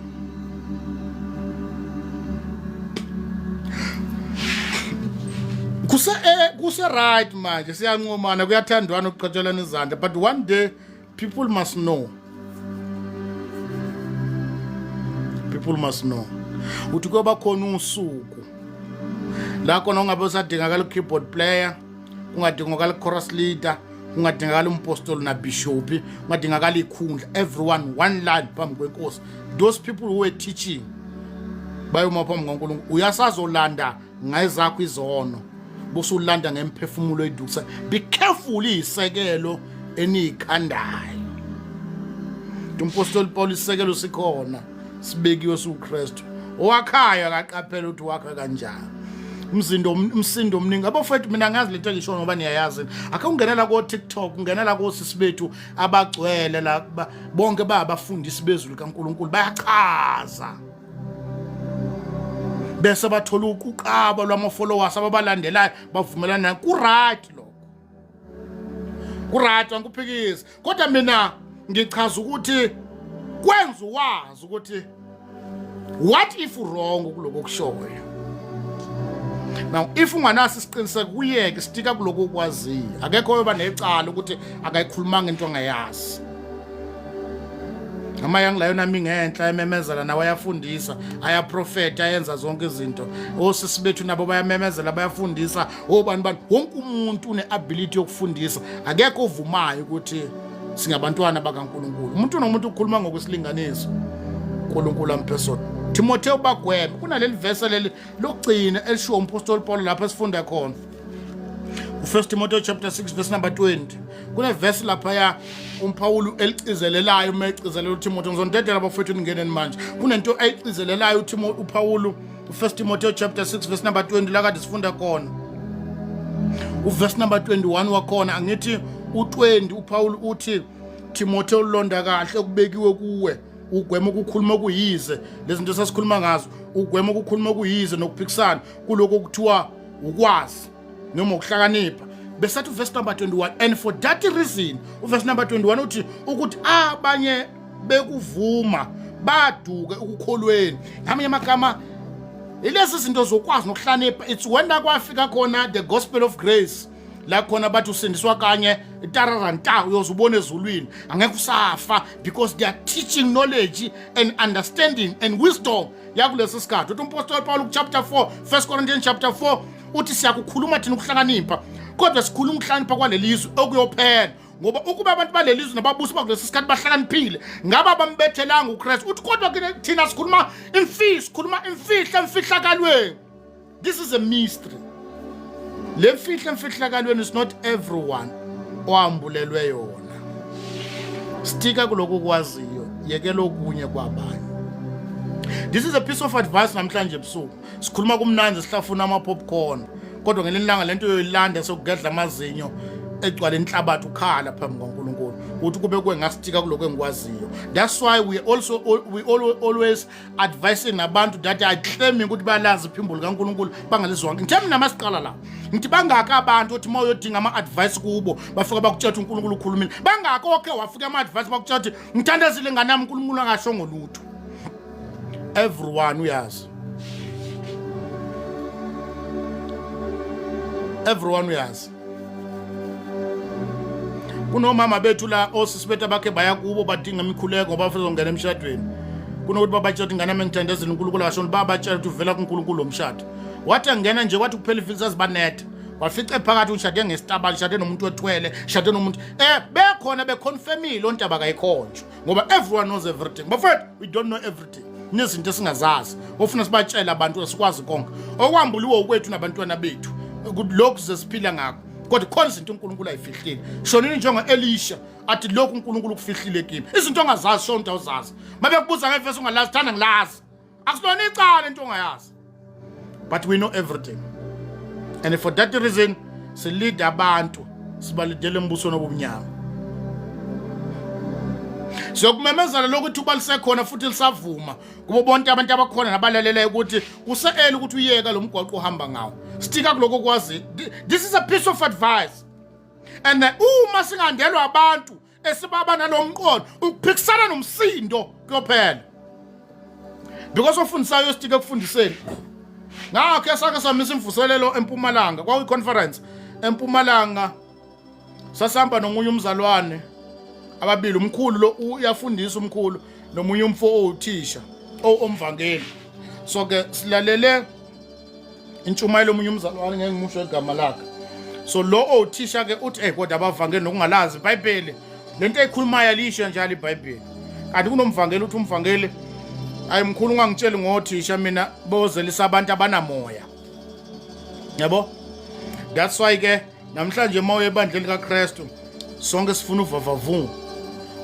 Kuse right manje siyancomana kuyathandwana ukuqhatshelana izandla, but one day people must know. People must know. Uthi kuba khona usuku la khona ungabe usadingakala keyboard player, ungadingakala chorus leader, ungadingakala umpostoli na bishop, ungadingakala ikhundla, everyone one line phambi kwenkosi. Those people who were teaching bayoma phambi kaNkulunkulu uyasazolanda ngayizakho izono bosulanda ngemphefumulo edukisa. Be careful isekelo enikhandayo. Umpostoli Paul isekelo sikhona sibekiwe suKristu owakhaya akaqaphela ukuthi wakha kanjani. Umsindo omningi abafethu mina ngazi lento ngisho ngoba niyayazi akungenela ko TikTok ungenela ko sisibethu abagcwele la bonke babafundisi bezulu kaNkulunkulu bayachaza bese bathola ukuqaba lwama-followers ababalandelayo bavumelana ku-right lokho, ku-right angikuphikisi. Kodwa mina ngichaza ukuthi kwenza wazi ukuthi what if wrong kuloko kushoyo. Now if unganasi isiqiniseko kuyeke sitika kuloko ukwaziyo, akekho oyoba necala ukuthi akayikhulumanga into angayazi. Amayangilayo nami ngenhla ememezela nawe ayafundisa, ayaprofeta, ayenza zonke izinto. Osisi bethu nabo bayamemezela, bayafundisa, obani wonke umuntu une-ability yokufundisa. Akekho ovumayo ukuthi singabantwana bakaNkulunkulu. Umuntu nomuntu ukhuluma ngokwesilinganiso. uNkulunkulu amphezulu. Timotheo bagweme kunaleli verse leli lokugcina elishiwo umpostoli Paul lapha esifunda khona. U1 Timothy chapter 6 verse number 20. Kune verse lapha ya uMpawulu elicizelelayo umecizelela uTimotheo ngizondedela abafethu ningeneni manje. Kunento ayicizelelayo uPawulu u1 Timothy chapter 6 verse number 20 la kade sifunda khona. Uverse number 21 wakhona angithi u20 uPawulu uthi Timotheo ulonda kahle kubekiwe kuwe. Ugwema ukukhuluma kuyize lezi zinto sasikhuluma ngazo, ugwema ukukhuluma kuyize nokuphikisana kuloko okuthiwa ukwazi noma ukuhlakanipha. Besathi verse number 21, and for that reason verse number 21 uthi ukuthi abanye bekuvuma baduke ukukholweni. Ngamanye amagama ilezi zinto zokwazi nokuhlakanipha, it's when kwafika khona the gospel of grace la khona bathi usindiswa kanye itararanta uyozubona ezulwini angeke usafa, because they are teaching knowledge and understanding and wisdom yakulesi sikhathi. Uthi umpostoli Paul chapter 4 1 Corinthians chapter 4 uthi siyakukhuluma thina ukuhlakanipha, kodwa sikhuluma ukuhlakanipha kwalelizwe okuyophela, ngoba ukuba abantu balelizwe nababusi bakulesi sikhathi bahlakaniphile ngaba bambethelanga uKristu. Uthi kodwa thina sikhuluma imfihlakalweni. This is a mystery. Le mfihlakalweni is not everyone oambulelwe yona. Stika kuloko kwaziyo, yekela okunye kwabanye. This is a piece of advice namhlanje ebusuku. Sikhuluma kumnanzi sihlafuna ama-popcorn, kodwa ngelinye ilanga lento yoyilanda sokugedla amazinyo egcwala inhlabathi ukhala phambi kaNkulunkulu uthi kube kwengastika kuloko engikwaziyo. That's why we always advising abantu that are claiming ukuthi balazi iphimbo kaNkulunkulu bangalizwanga. Ngithe mina masiqala la ngithi bangaka abantu othi mawuyodinga ama-advice kubo bafika bakutshela ukuthi uNkulunkulu ukhulumile. Bangaka okhe wafika ama-advice bakutshela ukuthi ngithandazile nganami uNkulunkulu angashongo lutho. Everyone uyazi. Everyone uyazi. Kunomama bethu la osisi bethu abakhe baya kubo badinga imikhuleko ngoba bafuna ukungena emshadweni. Kunokuthi babatshela ukuthi nganami ngithandazile uNkulunkulu ashona, babatshela ukuthi uvela kuNkulunkulu omshado. Wathi angena nje wathi kuphela ifiksi azibanethe. Wafica phakathi ushade ngestabali, shade nomuntu othwele, shade nomuntu bekhona beconfirmile ontaba kayikhonjwe ngoba everyone knows everything. Bafethu we don't know everything. Nezinto esingazazi ofuna sibatshela abantu asikwazi konke okwambuliwe ukwethu nabantwana bethu lokhu sesiphila ngakho, kodwa khona izinto uNkulunkulu ayifihlile. Shonini njengo Elisha athi lokhu uNkulunkulu kufihlile kimi. Izinto ongazazi shonto awuzazi. Mabekubuza ngevesi ungalazi thanda ngilazi. Akusilona icala into ongayazi. But we know everything. And for that reason silead abantu sibalidele embusweni obumnyama. Siyokumemezela lokuthi ubalisekhona futhi lisavuma kubo bonke abantu abakhona nabalaleleyo ukuthi useele ukuthi uyeka lo mgwaqo ohamba ngawo. Stika kuloko kwazi. This is a piece of advice. And uma singandelwa abantu esibaba nalomqondo ukuphikisana nomsindo kuyophela. Because ofundisayo stika ekufundiseni. Ngakho sake samisa imvuselelo eMpumalanga kwakuyi conference eMpumalanga. Sasihamba nomunye umzalwane ababili, umkhulu lo uyafundisa umkhulu nomunye umfo othisha omvangeli. So ke silalele intshumayelo omunye umzalwane ngeke ngimusho igama lakhe. So lo othisha ke uthi kodwa abavangeli nokungalazi iBhayibheli lento eyikhulumayo lisho njalo iBhayibheli. Kanti kunomvangeli uthi umvangeli ayimkhulu ungangitsheli ngothisha mina bozelisa abantu abanamoya. Yabo? That's why ke namhlanje mawe ebandleni kaKristu sonke sifuna uvavavu.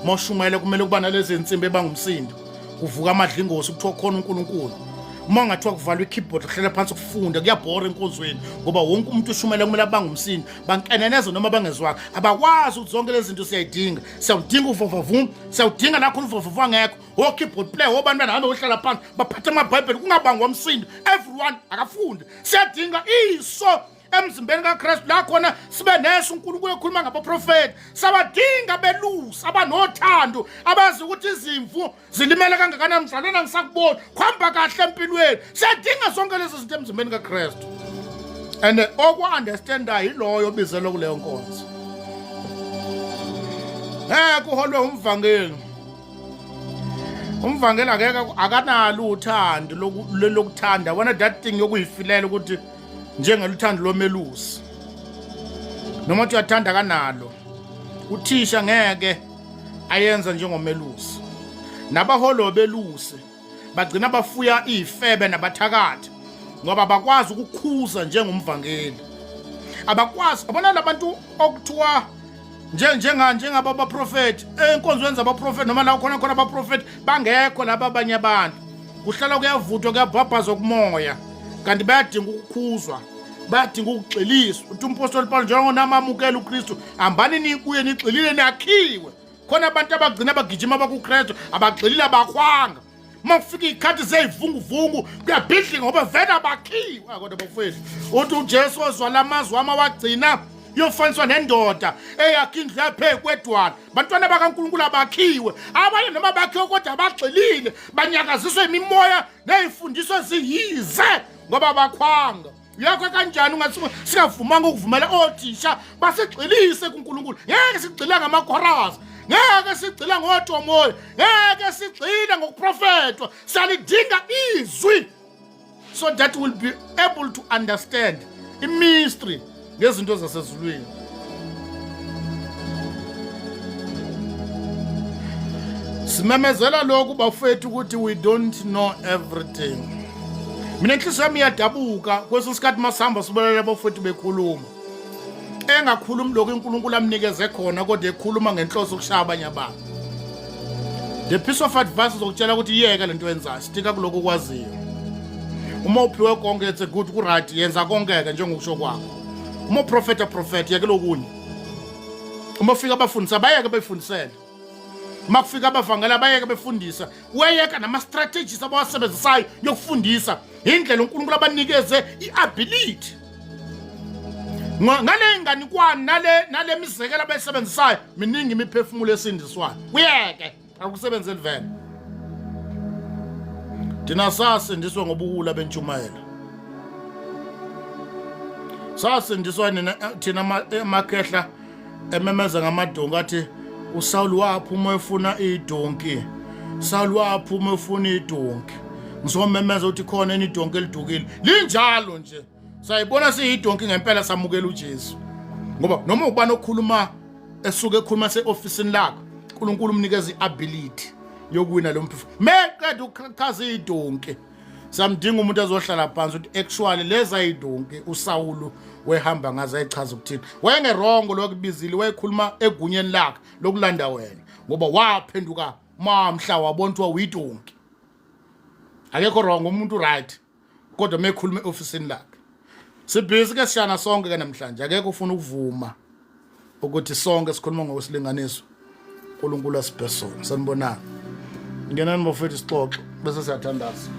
Moshumayela kumele kuba nalezi insimbi ebangumsindo. Kuvuka amadlingozi kuthiwa khona uNkulunkulu. uma ngathiwa kuvalwa i-keyboard kuhlele phansi kufunde kuyabhora enkonzweni ngoba wonke umuntu ushumele kumele abangumsini bankeneneze noma bangezwanga abakwazi ukuthi zonke lezi zinto siyayidinga siyawudinga uvovavuma siyawudinga nakhona uvovavu angekho o-keyboard player obantwana hambe ohlala phansi baphathe amabhayibheli kungabangwa umsindo everyone akafunde siyadinga iso emzimbeni kaKristu la khona sibe nesho uNkulunkulu ekhuluma ngabaprofeti sabadinga belusa abanothando abazi ukuthi izimvu zilimele kangakanani mhlalana ngisakubona khamba kahle empilweni siyadinga zonke lezi zinto emzimbeni kaKristu and okwa-understanda yiloyo obizelwe kuleyo nkonzo kuholwe umvangeli akeke akanalo uthando lokuthanda wena that thing yokuyifilela ukuthi njengeluthando lomelusi noma uthi uyathanda kanalo uthisha ngeke ayenza njengomelusi nabaholo belusi bagcina bafuya izifebe nabathakathi ngoba bakwazi ukukhuza njengomvangeli abakwazi abona labantu okuthiwa njengaba abaprofeti enkonzweni zabaprofeti noma la khona abaprofeti bangekho laba abanye abantu kuhlala kuyavuthwa kuyabhabhaza kumoya kanti bayadinga ukukhuzwa bayadinga ukugxiliswa uthi umpostoli Paul njengonamamukela uKristu hambani nikuye nigxilile nakhiwe khona abantu abagcina bagijima bakuKristu abagxilile abakhwanga uma kufika ikhathi zeyivunguvungu kuyabhidlinga ngoba vele bakhiwe kodwa bafethu uthi uJesu ozwala amazwi amawagcina yofaniswa nendoda eyakhe indlu yaphe kwedwana bantwana bakaNkulunkulu abakhiwe abanye noma bakhiwe kodwa bagxilile banyakaziswe imimoya nezifundiso ziyize ngoba bakhwanga yakho kanjani ungathi singavumanga ukuvumela othisha basigxilise kuNkulunkulu ngeke sigxile ngamakhorasi ngeke sigxile ngotomoya ngeke sigxile ngokuprofetwa salidinga izwi so that will be able to understand imystery ngezinto zasezulwini simemezela lokhu bafethu ukuthi we don't know everything mina inhliziyo yami iyadabuka kwesikhathi masihamba sibalele bafethu bekhuluma engakhulumi lokho uNkulunkulu amnikeze khona kodwa ekhuluma ngenhloso ukushaya abanye abantu the piece of advice zokutshela ukuthi yeka lento yenzayo stika kuloko kwaziyo uma uphiwe konke it's good ku right yenza konke njengokusho kwakho uma prophet yake lokunye uma ufika abafundisa bayeke befundisele uma kufika abavangela bayeke befundisa weyeka nama strategies abawasebenzisayo yokufundisa indlela uNkulunkulu abanikeze iability ngale inganikwana nale mizekelo abayisebenzisayo miningi imiphefumulo esindiswayo kuyeke akusebenzeli vele thina sasindiswa ngobuhula bentshumayelo sasindiswa thina amakhehla ememeza ngamadonga athi uSawuli waphuma efuna idonki Sawuli waphuma efuna idonki ngizomemeza ukuthi khona idonki elidukile linjalo nje sayibona siyidonki ngempela samukela uJesu ngoba noma ubani okhuluma esuke ekhuluma seofisini lakho uNkulunkulu umnikeza iability yokuwina lo mphefumulo meqeda ukukhaza idonki samdinga umuntu azohlala phansi ukuthi actually leza idonki uSawulu wehamba ngaze ayichaza ukuthini wayengerongo lokubizile wayekhuluma egunyeni lakhe lokulanda wena ngoba waphenduka mamhla wabona ukuthi uyidonki akekho wrong umuntu right kodwa mekhuluma eofisini lakhe sibhizi ke sishana sonke ke namhlanje akekho ufuna ukuvuma ukuthi sonke sikhuluma ngokusilinganiso uNkulunkulu asibhesona sanibonana ngenani bafethu isixoxo bese siyathandaza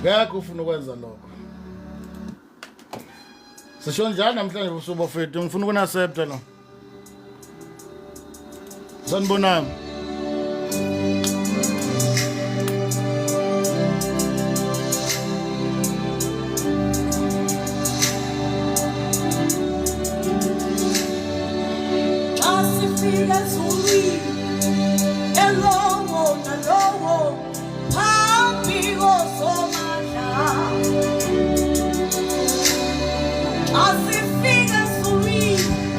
ngeke ufuna ukwenza lokho sisho njani namhlanje usuku bafethu ngifuna ukunaccepta lo sanibonana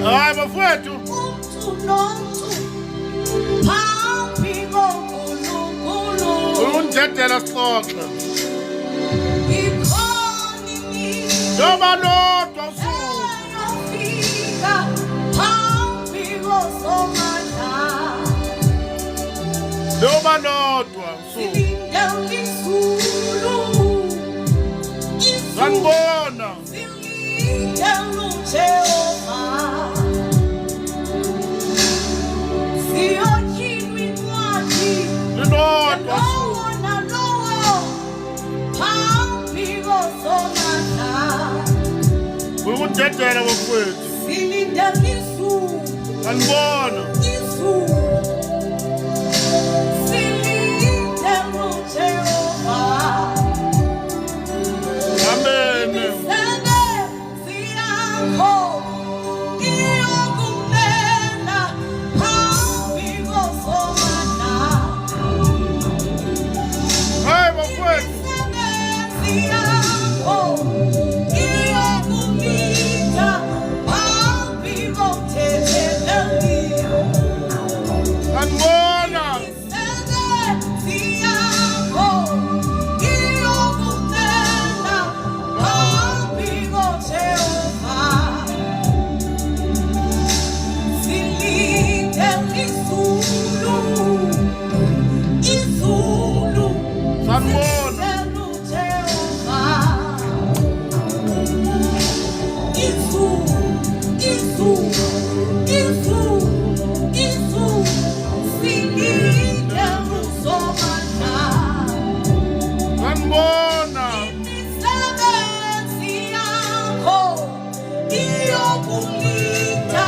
Hayi bafethu undedela sixoxe noma lodwa usuku noma lodwa usuku. silinde izulu, izulu Sanibona. silinde uJehova. Siyotyhilwa incwadi Lilodwa usuku. lowo nalowo phambi kosomandla. Ukudedela bafowethu. Silinde izulu, Sanibona. izulu silinde uJehova. Amen. Imisebenzi yakho iyokumela phambi kosomandla. Hey bafowethu. Imisebenzi yakho iyokulinda phambi komthetheleli. Sanibona. Imisebenzi yakho iyokumela phambi koJehova. Silinde izulu, izulu Sanibona. silinde uJehova. Izulu, izulu, izulu, izulu silinde uSomandla. Sanibona. Imisebenzi yakho iyokulinda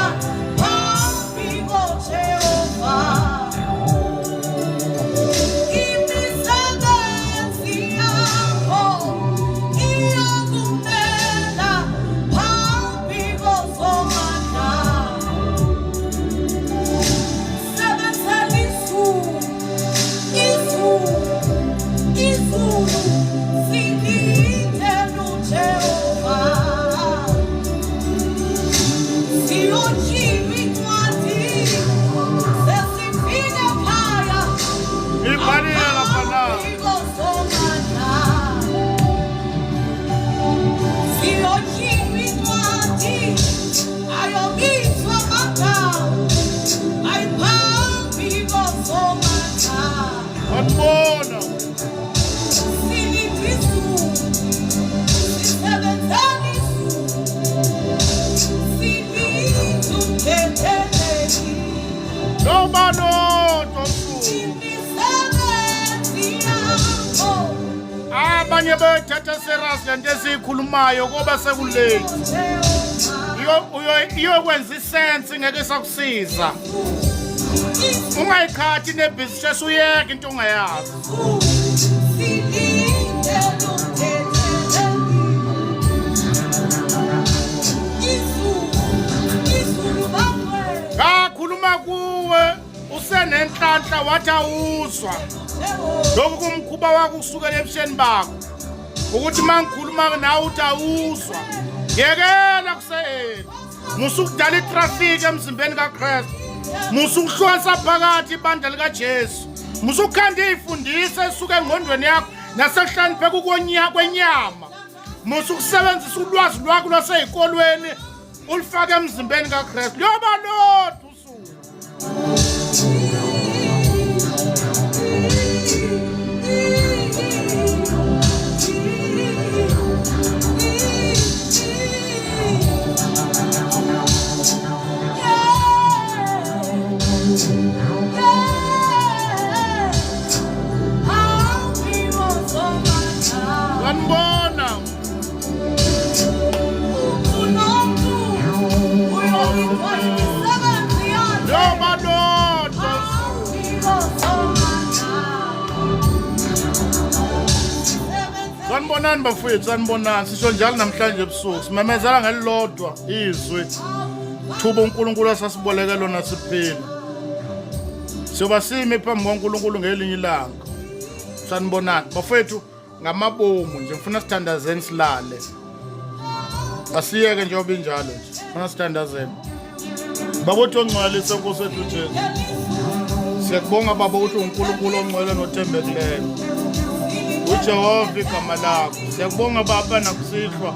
phambi koJehova. Imisebenzi yakho iyokumela phambi kosomandla. Sebenzela izulu, izulu, izulu silinde uJehova. Siyotyhilwa incwadi sesifike phaya Ibhalile lapha la. phambi kosomandla. Siyotyhilwa incwadi ayobizwa amagama ayiphambi kosomandla. Sanibona. Silinde izulu, sisebenzela izulu, silinde umthetheleli. Noma lodwa usuku. Imisebenzi yakho Abanye bethatha serious lento esiyikhulumayo ngoba sekulate. uJehova. Iyokwenza isense ngeke sakusiza. Ungayikhathi nebhizinesi uyeka into ongayazi. Silinde umthetheleli. Izulu, izulu bangcwele. Ngakhuluma kuwe usenenhlanhla wathi awuzwa. Lokhu kumkhuba wakho kusukela ebusheni bakho. Ukuthi mangikhuluma nawe uthi awuzwa. Yekela kuseyeni. Musukudala itraffic emzimbeni kaKristu. Musukuhlonza phakathi ibandla likaJesu. Musukhanda izifundise esuka engqondweni yakho nasehlanipheka kwenyama. Musukusebenzisa ulwazi lwakho lwaseyikolweni ulifake emzimbeni kaKristu. Yoba lodwa usuku. Sanibona. Yoba lodwa usuku. Sanibonani bafowethu, sanibonani. Sisho njalo namhlanje ebusuku simemezela ngelilodwa izwi. Thuba uNkulunkulu asasiboleke lona siphila. Siyoba sime phambi kaNkulunkulu ngelinye ilanga. Sanibonani bafowethu ngamabomu nje ngifuna sithandazeni silale. Asiyeke njengoba injalo nje. Ngifuna sithandazeni. Bakuthi ongcwalise Nkosi yethu Jesu. Siyakubonga baba ukuthi uNkulunkulu ongcwele nothembekileyo. uJehova igama lakho. Siyakubonga baba nakusihlwa.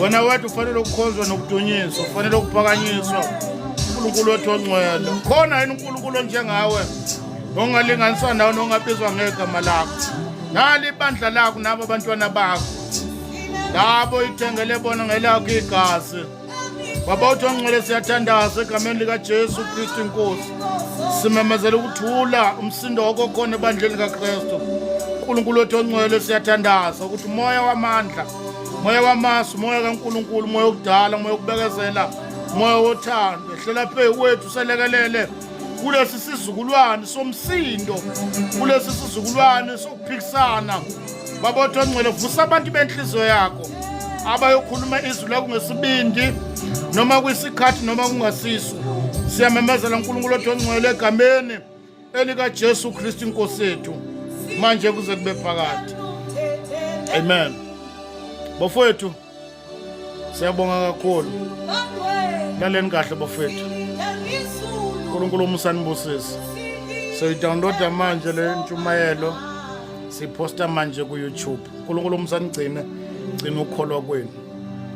Wena wethu ufanele ukukhonzwa nokudunyiswa, ufanele ukuphakanyiswa. uNkulunkulu wethu ongcwele. Khona yini uNkulunkulu njengawe? ongalinganiswa nawo nongabizwa ngegama lakho. Nali ibandla lakho nabo abantwana bakho. Labo ithengele bona ngelakho igazi. Baba uthi ongcwele siyathandaza egameni likaJesu Kristu inkosi. Simemezela ukuthula umsindo wakho khona ebandleni kaKristu. uNkulunkulu wethu ongcwele siyathandaza ukuthi umoya wamandla, umoya wamasu, umoya kaNkulunkulu, umoya wokudala, umoya wokubekezela, umoya wothando ehlela phezu kwethu selekelele kulesi sizukulwane somsindo, kulesi sizukulwane sokuphikisana. Baba uthi ongcwele vusa abantu benhliziyo yakho abayokhuluma izwi lakho ngesibindi noma kwisikhathi noma kungasiso. Siyamemezela uNkulunkulu wethu ongcwele egameni elikaJesu Kristu inkosi yethu manje kuze kube phakade. Amen. Bafowethu siyabonga kakhulu. Laleni kahle bafowethu. uNkulunkulu umusanibusise. Siyidownloada manje le ntshumayelo siposta manje ku YouTube. uNkulunkulu umusanigcine, gcina ukukholwa kwenu.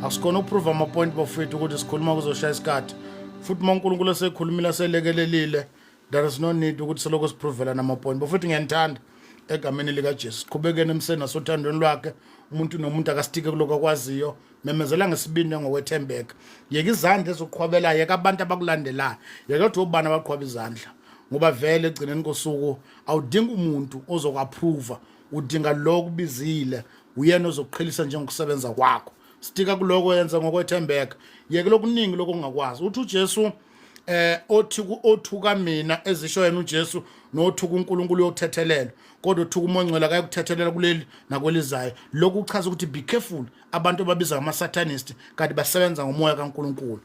Asikhona ukuprove ama-point bafowethu ukuthi sikhuluma kuzoshaya isikhathi. Futhi uma uNkulunkulu esekhulumile selekelelile, there is no need ukuthi seloko siprovela nama-point. Bafowethu ngiyanithanda egameni likaJesu. Qhubekeni emseni nasothandweni lwakhe. Umuntu nomuntu akasitike kuloko akwaziyo. Memezela ngesibindi ngokwethembeka. Yeka izandla ezoqhwabelayo, yeka abantu abakulandelayo. Yeka uthi ubani abaqhwaba izandla. Ngoba vele egcineni kosuku awudingi umuntu ozokapprova, udinga lo kubizile, uyena ozokuqhelisa njengokusebenza kwakho. Stika kuloko yenza ngokwethembeka. Yeke lokuningi lokho ungakwazi. Uthi uJesu othuka mina ezisho yena uJesu nothuka uNkulunkulu yokuthethelela, kodwa uthuka uMongcwele akayokuthethelela kuleli nakwelizayo. Lokhu uchaza ukuthi be careful abantu ababiza ngama-satanist kanti basebenza ngomoya kaNkulunkulu.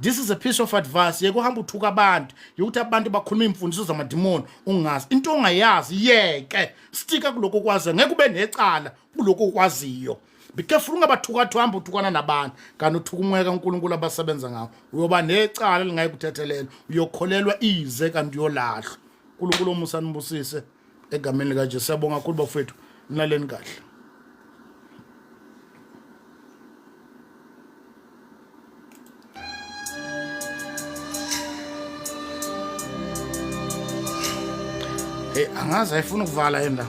This is a piece of advice. Yeke uhamba uthuka abantu, yokuthi abantu bakhuluma imfundiso zamadimoni ungazi. Into ongayazi yeke. Stika kuloko kwazi, ngeke ube necala kuloko kwaziyo. Be careful ungabathuka hamba uthukana nabantu kanti uthuka umoya kaNkulunkulu abasebenza ngawo. Uyoba necala lingayi kuthethelela, uyokholelwa ize kanti uyolahlwa. uNkulunkulu umusanibusise egameni likaJesu. Siyabonga kakhulu bafowethu, nilaleni kahle. Angazi ayifuna ukuvala yena.